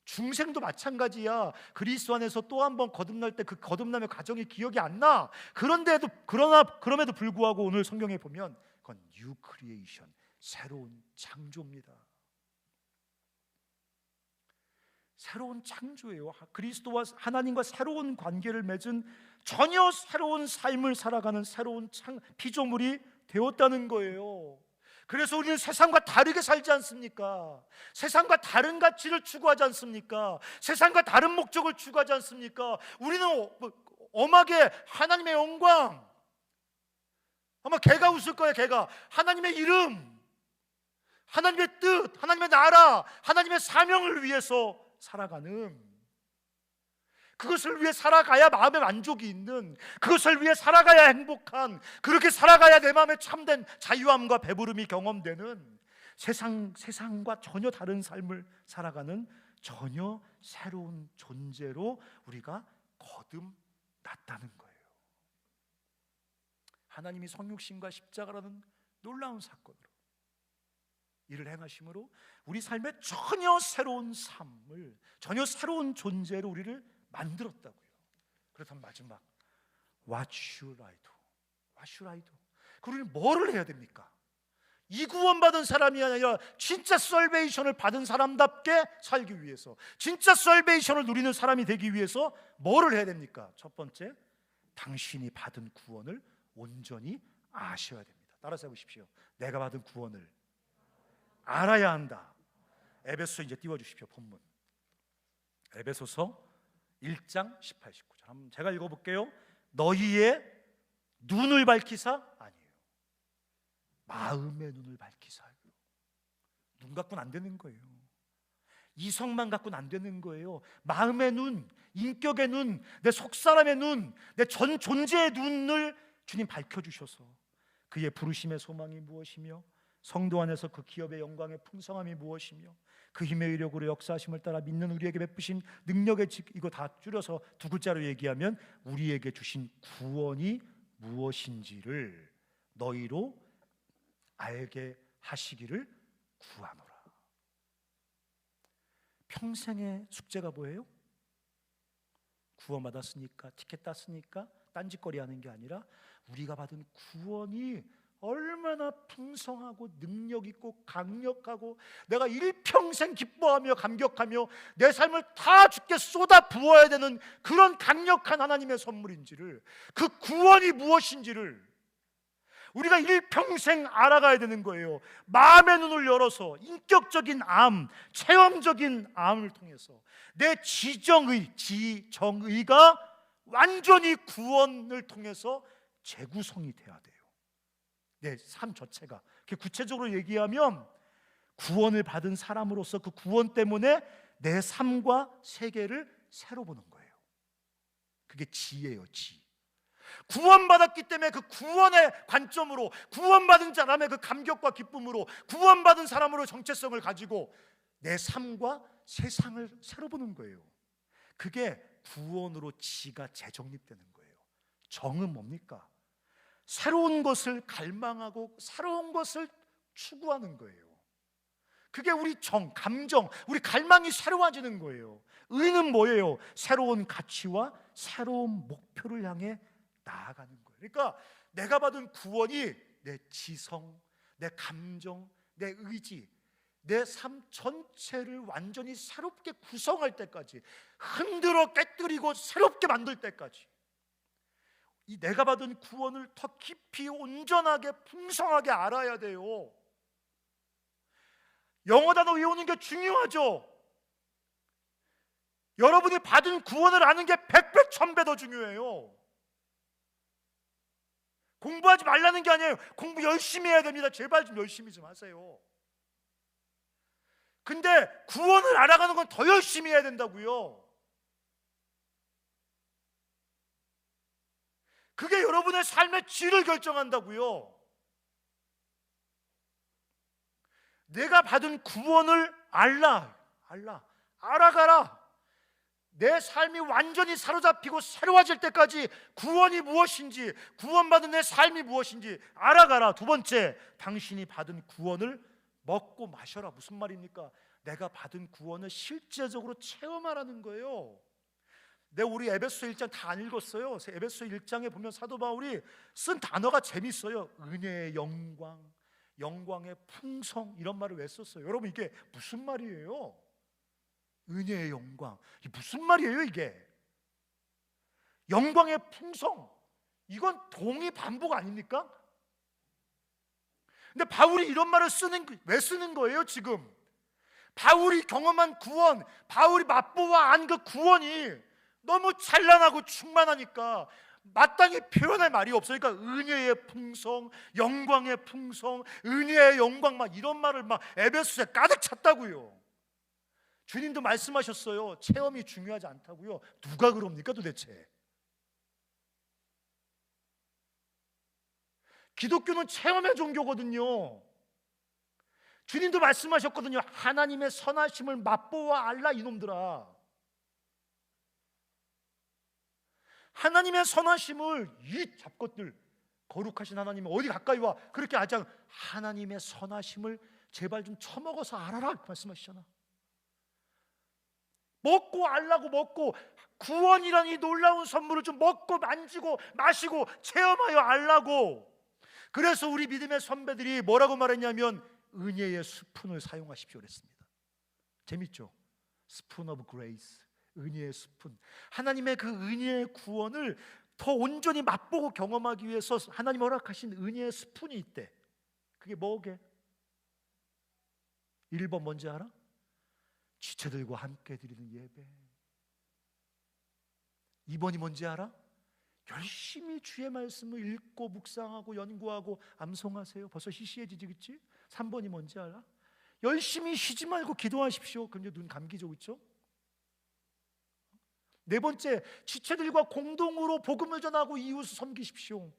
중생도 마찬가지야. 그리스도 안에서 또 한 번 거듭날 때 그 거듭남의 과정이 기억이 안 나. 그럼에도 불구하고 오늘 성경에 보면 그건 뉴 크리에이션, 새로운 창조입니다. 새로운 창조예요. 그리스도와 하나님과 새로운 관계를 맺은 전혀 새로운 삶을 살아가는 새로운 피조물이 되었다는 거예요. 그래서 우리는 세상과 다르게 살지 않습니까? 세상과 다른 가치를 추구하지 않습니까? 세상과 다른 목적을 추구하지 않습니까? 우리는 엄하게 하나님의 영광, 아마 개가 웃을 거예요. 개가 하나님의 이름, 하나님의 뜻, 하나님의 나라, 하나님의 사명을 위해서 살아가는, 그것을 위해 살아가야 마음의 만족이 있는, 그것을 위해 살아가야 행복한, 그렇게 살아가야 내 마음에 참된 자유함과 배부름이 경험되는 세상과 전혀 다른 삶을 살아가는 전혀 새로운 존재로 우리가 거듭났다는 거예요. 하나님이 성육신과 십자가라는 놀라운 사건으로 이를 행하심으로 우리 삶에 전혀 새로운 삶을, 전혀 새로운 존재로 우리를 만들었다고요. 그렇다면 마지막 What should I do? What should I do? 그리고 뭐를 해야 됩니까? 이 구원받은 사람이 아니라 진짜 살베이션을 받은 사람답게 살기 위해서, 진짜 살베이션을 누리는 사람이 되기 위해서 뭐를 해야 됩니까? 첫 번째, 당신이 받은 구원을 온전히 아셔야 됩니다. 따라서 해보십시오. 내가 받은 구원을 알아야 한다. 에베소서 이제 띄워주십시오. 본문 에베소서 1장 18, 19절 한번 제가 읽어볼게요. 너희의 눈을 밝히사, 아니에요, 마음의 눈을 밝히사. 눈 갖고는 안 되는 거예요. 이성만 갖고는 안 되는 거예요. 마음의 눈, 인격의 눈, 내 속사람의 눈, 내 전 존재의 눈을 주님 밝혀주셔서 그의 부르심의 소망이 무엇이며 성도 안에서 그 기업의 영광의 풍성함이 무엇이며 그 힘의 위력으로 역사하심을 따라 믿는 우리에게 베푸신 능력의 이거 다 줄여서 두 글자로 얘기하면 우리에게 주신 구원이 무엇인지를 너희로 알게 하시기를 구하노라. 평생의 숙제가 뭐예요? 구원받았으니까, 티켓 땄으니까 딴짓거리 하는 게 아니라 우리가 받은 구원이 얼마나 풍성하고 능력 있고 강력하고 내가 일평생 기뻐하며 감격하며 내 삶을 다 주께 쏟아 부어야 되는 그런 강력한 하나님의 선물인지를, 그 구원이 무엇인지를 우리가 일평생 알아가야 되는 거예요. 마음의 눈을 열어서 인격적인 암, 체험적인 암을 통해서 내 지정의가 완전히 구원을 통해서 재구성이 돼야 돼요. 내 삶 자체가. 구체적으로 얘기하면 구원을 받은 사람으로서 그 구원 때문에 내 삶과 세계를 새로 보는 거예요. 그게 지예요, 지. 구원받았기 때문에 그 구원의 관점으로, 구원받은 사람의 그 감격과 기쁨으로, 구원받은 사람으로 정체성을 가지고 내 삶과 세상을 새로 보는 거예요. 그게 구원으로 지가 재정립되는 거예요. 정은 뭡니까? 새로운 것을 갈망하고 새로운 것을 추구하는 거예요. 그게 우리 정, 감정, 우리 갈망이 새로워지는 거예요. 의는 뭐예요? 새로운 가치와 새로운 목표를 향해 나아가는 거예요. 그러니까 내가 받은 구원이 내 지성, 내 감정, 내 의지, 내 삶 전체를 완전히 새롭게 구성할 때까지, 흔들어 깨뜨리고 새롭게 만들 때까지 이 내가 받은 구원을 더 깊이 온전하게 풍성하게 알아야 돼요. 영어 단어 외우는 게 중요하죠. 여러분이 받은 구원을 아는 게 100배 1000배 더 중요해요. 공부하지 말라는 게 아니에요. 공부 열심히 해야 됩니다. 제발 좀 열심히 좀 하세요. 근데 구원을 알아가는 건 더 열심히 해야 된다고요. 그게 여러분의 삶의 질을 결정한다고요. 내가 받은 구원을 알아가라. 내 삶이 완전히 사로잡히고 새로워질 때까지 구원이 무엇인지, 구원받은 내 삶이 무엇인지 알아가라. 두 번째, 당신이 받은 구원을 먹고 마셔라. 무슨 말입니까? 내가 받은 구원을 실제적으로 체험하라는 거예요. 우리 에베소 1장 다 안 읽었어요. 에베소 1장에 보면 사도 바울이 쓴 단어가 재밌어요. 은혜의 영광, 영광의 풍성, 이런 말을 왜 썼어요? 여러분, 이게 무슨 말이에요? 은혜의 영광, 이게 무슨 말이에요? 이게 영광의 풍성, 이건 동의 반복 아닙니까? 근데 바울이 이런 말을 왜 쓰는 거예요 지금? 바울이 경험한 구원, 바울이 맛보아 안 그 구원이 너무 찬란하고 충만하니까 마땅히 표현할 말이 없으니까 은혜의 풍성, 영광의 풍성, 은혜의 영광, 막 이런 말을 막 에베소에 가득 찼다고요. 주님도 말씀하셨어요. 체험이 중요하지 않다고요. 누가 그럽니까 도대체? 기독교는 체험의 종교거든요. 주님도 말씀하셨거든요. 하나님의 선하심을 맛보아 알라 이놈들아. 하나님의 선하심을, 이 잡것들, 거룩하신 하나님은 어디 가까이 와, 그렇게 하지 않고 하나님의 선하심을 제발 좀 처먹어서 알아라 말씀하시잖아. 먹고 알라고, 먹고 구원이란 이 놀라운 선물을 좀 먹고 만지고 마시고 체험하여 알라고. 그래서 우리 믿음의 선배들이 뭐라고 말했냐면 은혜의 스푼을 사용하십시오 그랬습니다. 재밌죠? 스푼 오브 그레이스, 은혜의 스푼. 하나님의 그 은혜의 구원을 더 온전히 맛보고 경험하기 위해서 하나님 허락하신 은혜의 스푼이 있대. 그게 뭐게? 1번 뭔지 알아? 지체들과 함께 드리는 예배. 2번이 뭔지 알아? 열심히 주의 말씀을 읽고 묵상하고 연구하고 암송하세요. 벌써 시시해지지, 그치? 3번이 뭔지 알아? 열심히 쉬지 말고 기도하십시오. 그럼 눈 감기죠, 그렇죠? 4번째, 지체들과 공동으로 복음을 전하고 이웃을 섬기십시오.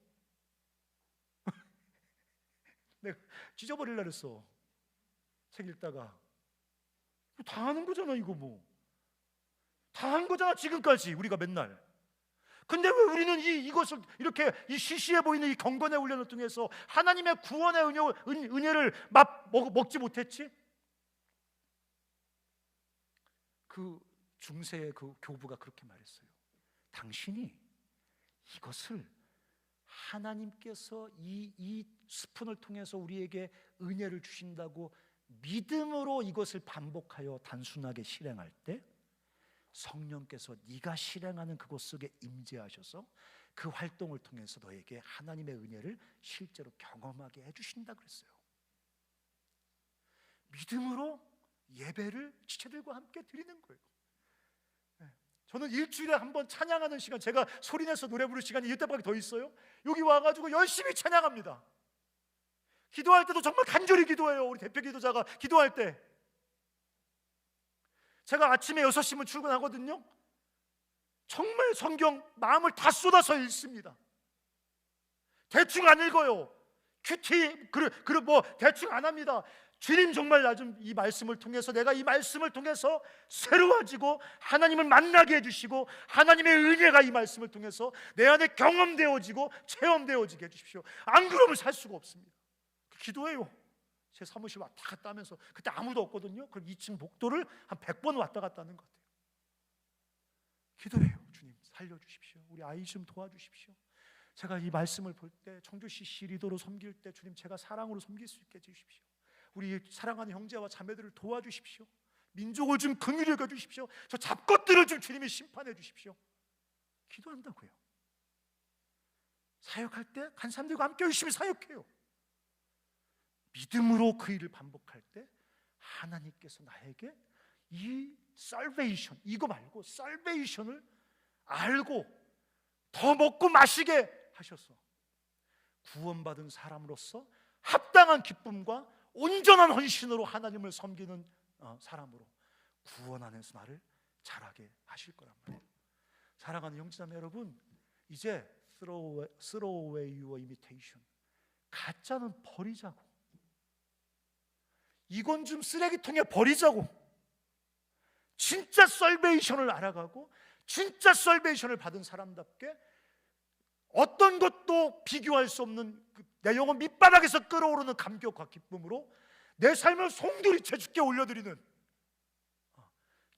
내가 찢어버리려고 했어. 책 읽다가. 다 하는 거잖아 이거 뭐. 다 한 거잖아 지금까지 우리가 맨날. 근데 왜 우리는 이것을 이렇게 이 시시해 보이는 이 경건의 훈련을 통해서 하나님의 구원의 은혜를 먹지 못했지? 그 중세의 그 교부가 그렇게 말했어요. 당신이 이것을 하나님께서 이 스푼을 통해서 우리에게 은혜를 주신다고 믿음으로 이것을 반복하여 단순하게 실행할 때 성령께서 네가 실행하는 그것 속에 임재하셔서 그 활동을 통해서 너에게 하나님의 은혜를 실제로 경험하게 해주신다 그랬어요. 믿음으로 예배를 지체들과 함께 드리는 거예요. 저는 일주일에 한 번 찬양하는 시간, 제가 소리내서 노래 부를 시간이 이때밖에 더 있어요? 여기 와가지고 열심히 찬양합니다. 기도할 때도 정말 간절히 기도해요. 우리 대표 기도자가 기도할 때 제가 아침에 6시면 출근하거든요. 정말 성경 마음을 다 쏟아서 읽습니다. 대충 안 읽어요. 큐티 뭐 대충 안 합니다. 주님 정말 나 좀 이 말씀을 통해서, 내가 이 말씀을 통해서 새로워지고 하나님을 만나게 해주시고 하나님의 은혜가 이 말씀을 통해서 내 안에 경험되어지고 체험되어지게 해주십시오. 안 그러면 살 수가 없습니다. 기도해요. 제 사무실 왔다 갔다 하면서, 그때 아무도 없거든요. 그럼 2층 복도를 한 100번 왔다 갔다 하는 것 같아요. 기도해요. 주님 살려주십시오. 우리 아이 좀 도와주십시오. 제가 이 말씀을 볼 때 청주시 리더로 섬길 때 주님 제가 사랑으로 섬길 수 있게 해주십시오. 우리 사랑하는 형제와 자매들을 도와주십시오. 민족을 좀 긍휼히 여겨주십시오. 저 잡것들을 좀 주님이 심판해 주십시오. 기도한다고요. 사역할 때 간 사람들과 함께 열심히 사역해요. 믿음으로 그 일을 반복할 때 하나님께서 나에게 이 살베이션, 이거 말고 살베이션을 알고 더 먹고 마시게 하셔서 구원받은 사람으로서 합당한 기쁨과 온전한 헌신으로 하나님을 섬기는 사람으로 구원하는 나를 자라게 하실 거란 말이에요. 사랑하는 형제자매 여러분, 이제 throw away your imitation, 가짜는 버리자고. 이건 좀 쓰레기통에 버리자고. 진짜 살베이션을 알아가고 진짜 살베이션을 받은 사람답게 어떤 것도 비교할 수 없는 내 영혼 밑바닥에서 끓어오르는 감격과 기쁨으로 내 삶을 송두리째 주께 올려드리는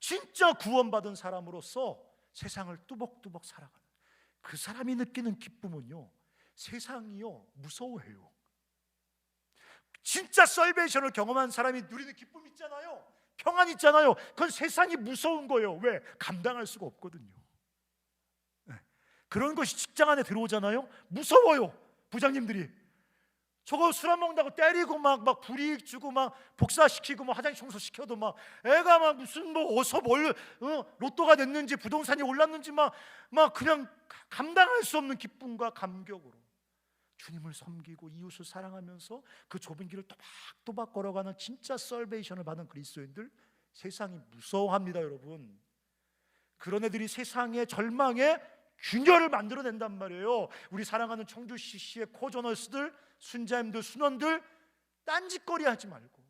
진짜 구원받은 사람으로서 세상을 뚜벅뚜벅 살아가는 그 사람이 느끼는 기쁨은요, 세상이요 무서워해요. 진짜 살베이션을 경험한 사람이 누리는 기쁨 있잖아요, 평안 있잖아요. 그건 세상이 무서운 거예요. 왜? 감당할 수가 없거든요. 그런 것이 직장 안에 들어오잖아요. 무서워요. 부장님들이 저거 술 안 먹는다고 때리고 막 불이익 주고 막 복사시키고 막 화장실 청소 시켜도 막 애가 막 무슨 뭐 어서 뭘 로또가 됐는지 부동산이 올랐는지 막 그냥 감당할 수 없는 기쁨과 감격으로 주님을 섬기고 이웃을 사랑하면서 그 좁은 길을 또박또박 걸어가는 진짜 살베이션을 받은 그리스도인들, 세상이 무서워합니다. 여러분, 그런 애들이 세상의 절망에 균열을 만들어낸단 말이에요. 우리 사랑하는 청주 CC의 코저너스들, 순자님들, 순원들, 딴짓거리 하지 말고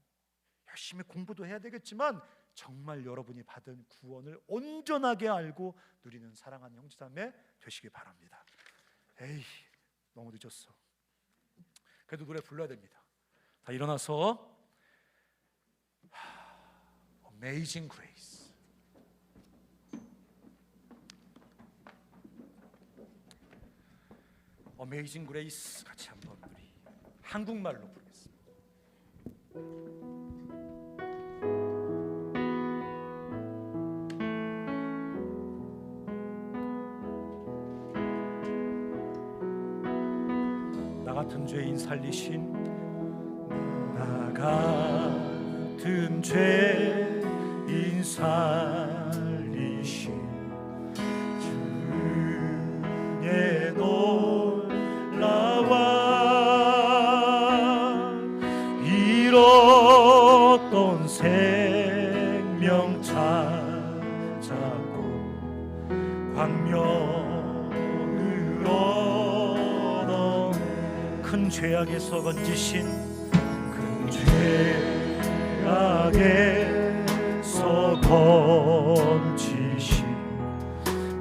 열심히 공부도 해야 되겠지만 정말 여러분이 받은 구원을 온전하게 알고 누리는 사랑하는 형제자매 되시기 바랍니다. 에이, 너무 늦었어. 그래도 노래 불러야 됩니다. 다 일어나서 Amazing Grace. Amazing Grace 같이 한번 우리 한국말로 부르겠습니다. 나 같은 죄인 살리신, 나 같은 죄인 살리신 주의 놀라와 잃었던 생명 찾았고 광명을 얻어 큰 죄악에서 건지신, 큰 죄악에서 건지신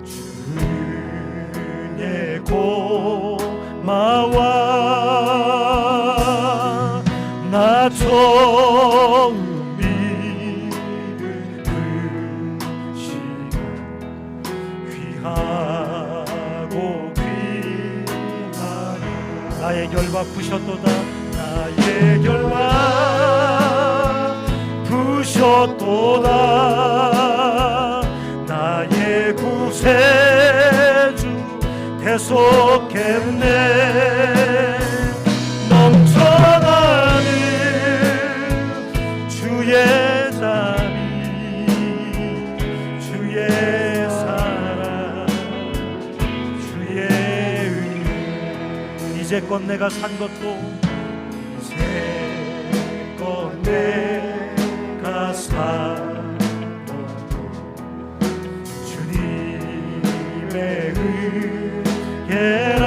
주의 고마워. 나 처음 믿은 그 시간 귀하고 귀한 나의 결과 부셨도다. 나의 결과 부셨도다. 나의 구세주 대속했네. 넘쳐나는 주의 자비, 주의 사랑, 주의 은혜. 이제껏 내가 산 것도, 이제껏 내가 산 것도 주님의 은혜라.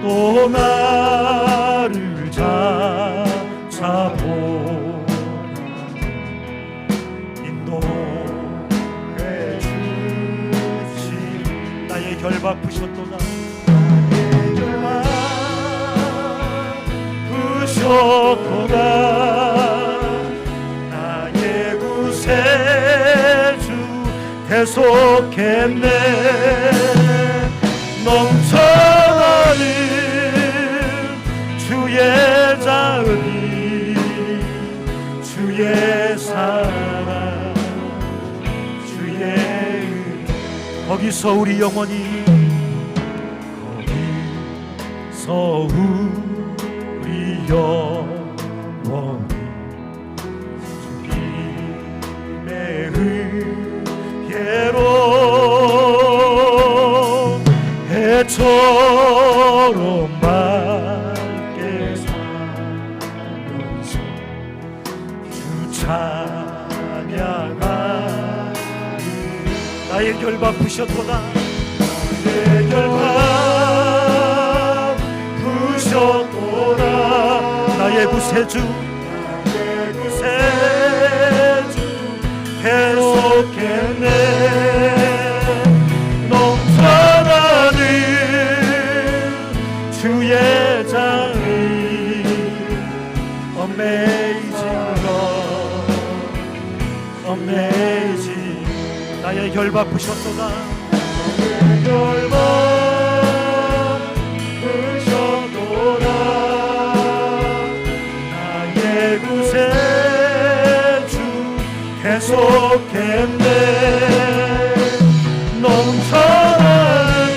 또 나를 찾아보는 인도해 주시. 나의 결박 부셨도다. 나의 결박 부셨도다. 나의 구세주 대속했네. 넘쳐나는 주의 자비, 주의 사랑, 주의 은혜. 거기서 우리 영원히, 거기서 우리 영원히 주님의 은혜로 해처럼 맑게 살면서 주 찬양하리. 나의 결박 부셨도다. 나의 결박 부셨도다. 나의 구세주, 나의 구세주 Amazing Lord, Amazing. 나의 결 바꾸셨도다. 나의 결 바꾸셨도다. 나의 구세주 계속했네. 넘쳐나는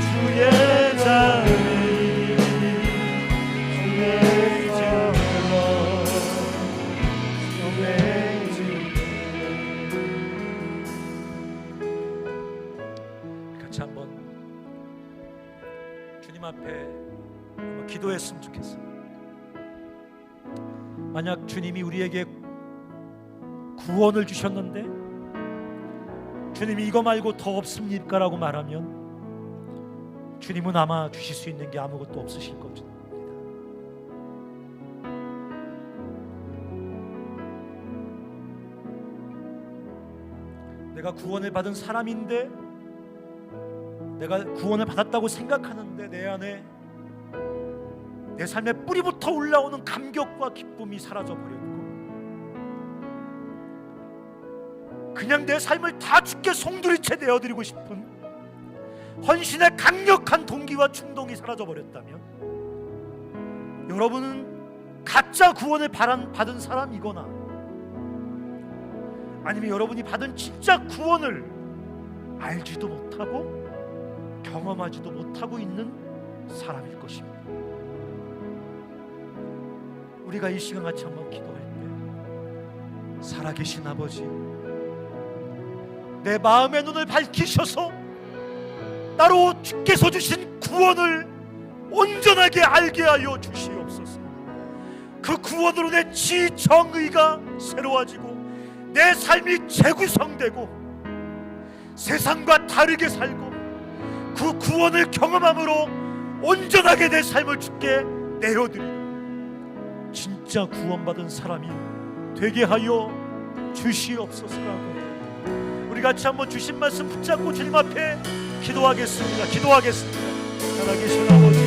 주의 자비. Amazing Lord, Amazing. 같이 한번 주님 앞에 한번 기도했으면 좋겠어요. 만약 주님이 우리에게 구원을 주셨는데 주님이 이거 말고 더 없습니까? 라고 말하면 주님은 아마 주실 수 있는 게 아무것도 없으실 겁니다. 내가 구원을 받은 사람인데, 내가 구원을 받았다고 생각하는데 내 안에 내 삶의 뿌리부터 올라오는 감격과 기쁨이 사라져버렸고, 그냥 내 삶을 다 주께 송두리째 내어드리고 싶은 헌신의 강력한 동기와 충동이 사라져버렸다면 여러분은 가짜 구원을 받은 사람이거나, 아니면 여러분이 받은 진짜 구원을 알지도 못하고 경험하지도 못하고 있는 사람일 것입니다. 우리가 이 시간 같이 한번 기도할 때, 살아계신 아버지, 내 마음의 눈을 밝히셔서 나로 주께서 주신 구원을 온전하게 알게 하여 주시옵소서. 그 구원으로 내 지정의가 새로워지고 내 삶이 재구성되고 세상과 다르게 살고 그 구원을 경험함으로 온전하게 내 삶을 주께 내어드리는 진짜 구원받은 사람이 되게 하여 주시옵소서라고 우리 같이 한번 주신 말씀 붙잡고 주님 앞에 기도하겠습니다. 살아계신 아버지,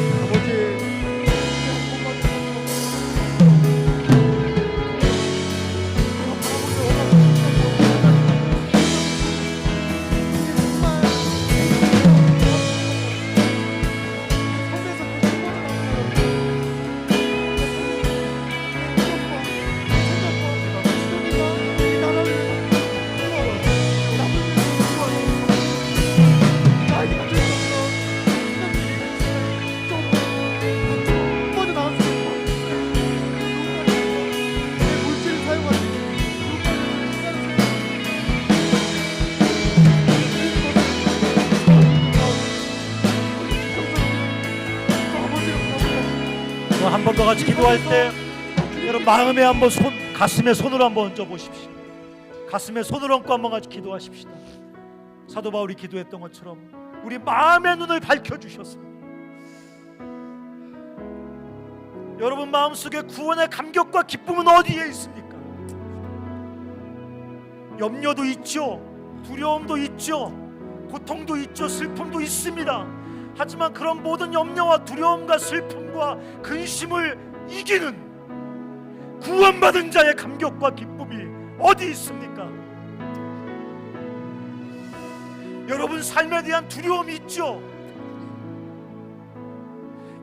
한 번 더 같이 기도할 때 여러분 마음에 한번 가슴에 손을 한번 얹어 보십시오. 가슴에 손을 얹고 한번 같이 기도하십시다. 사도 바울이 기도했던 것처럼 우리 마음의 눈을 밝혀주셔서 여러분 마음속에 구원의 감격과 기쁨은 어디에 있습니까? 염려도 있죠, 두려움도 있죠, 고통도 있죠, 슬픔도 있습니다. 하지만 그런 모든 염려와 두려움과 슬픔과 근심을 이기는 구원받은 자의 감격과 기쁨이 어디 있습니까? 여러분 삶에 대한 두려움이 있죠.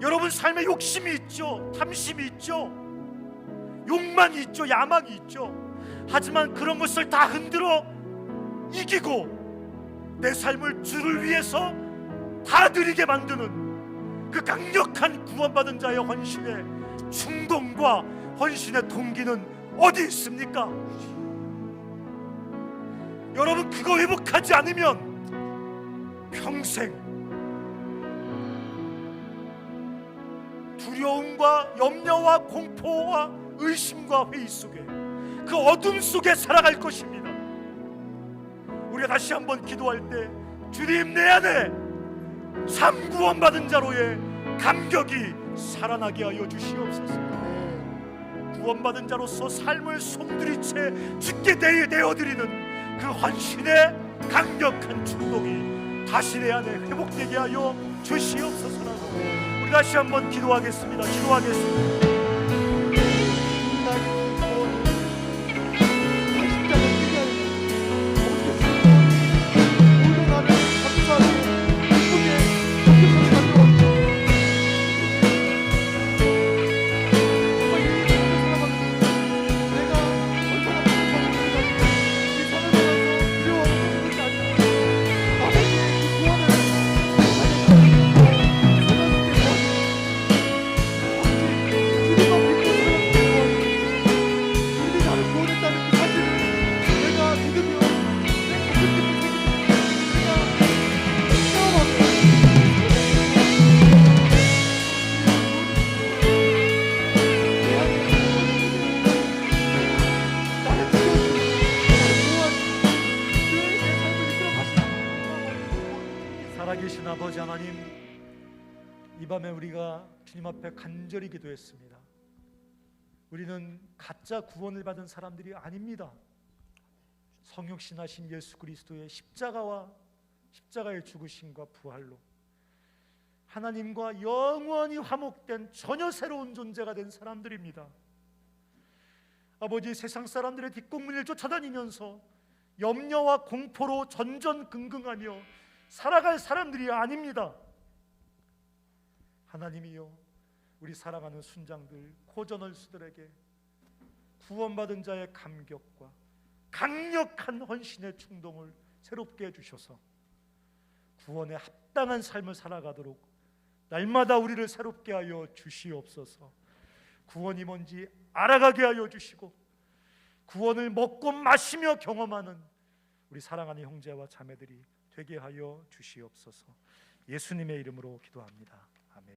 여러분 삶에 욕심이 있죠. 탐심이 있죠. 욕망이 있죠. 야망이 있죠. 하지만 그런 것을 다 흔들어 이기고 내 삶을 주를 위해서 다 드리게 만드는 그 강력한 구원받은 자의 헌신의 충동과 헌신의 동기는 어디 있습니까? 여러분 그거 회복하지 않으면 평생 두려움과 염려와 공포와 의심과 회의 속에 그 어둠 속에 살아갈 것입니다. 우리가 다시 한번 기도할 때 주님 내 안에 참 구원받은 자로의 감격이 살아나게 하여 주시옵소서. 구원받은 자로서 삶을 송두리째 주께 내어드리는 그 헌신의 강력한 충동이 다시 내 안에 회복되게 하여 주시옵소서라고 우리 다시 한번 기도하겠습니다. 살아계신 아버지 하나님, 이 밤에 우리가 주님 앞에 간절히 기도했습니다. 우리는 가짜 구원을 받은 사람들이 아닙니다. 성육신하신 예수 그리스도의 십자가와 십자가의 죽으심과 부활로 하나님과 영원히 화목된 전혀 새로운 존재가 된 사람들입니다. 아버지, 세상 사람들의 뒷공문을 쫓아다니면서 염려와 공포로 전전긍긍하며 살아갈 사람들이 아닙니다. 하나님이여, 우리 사랑하는 순장들, 코저널스들에게 구원받은 자의 감격과 강력한 헌신의 충동을 새롭게 해주셔서 구원에 합당한 삶을 살아가도록 날마다 우리를 새롭게 하여 주시옵소서. 구원이 뭔지 알아가게 하여 주시고 구원을 먹고 마시며 경험하는 우리 사랑하는 형제와 자매들이 되게 하여 주시옵소서. 예수님의 이름으로 기도합니다.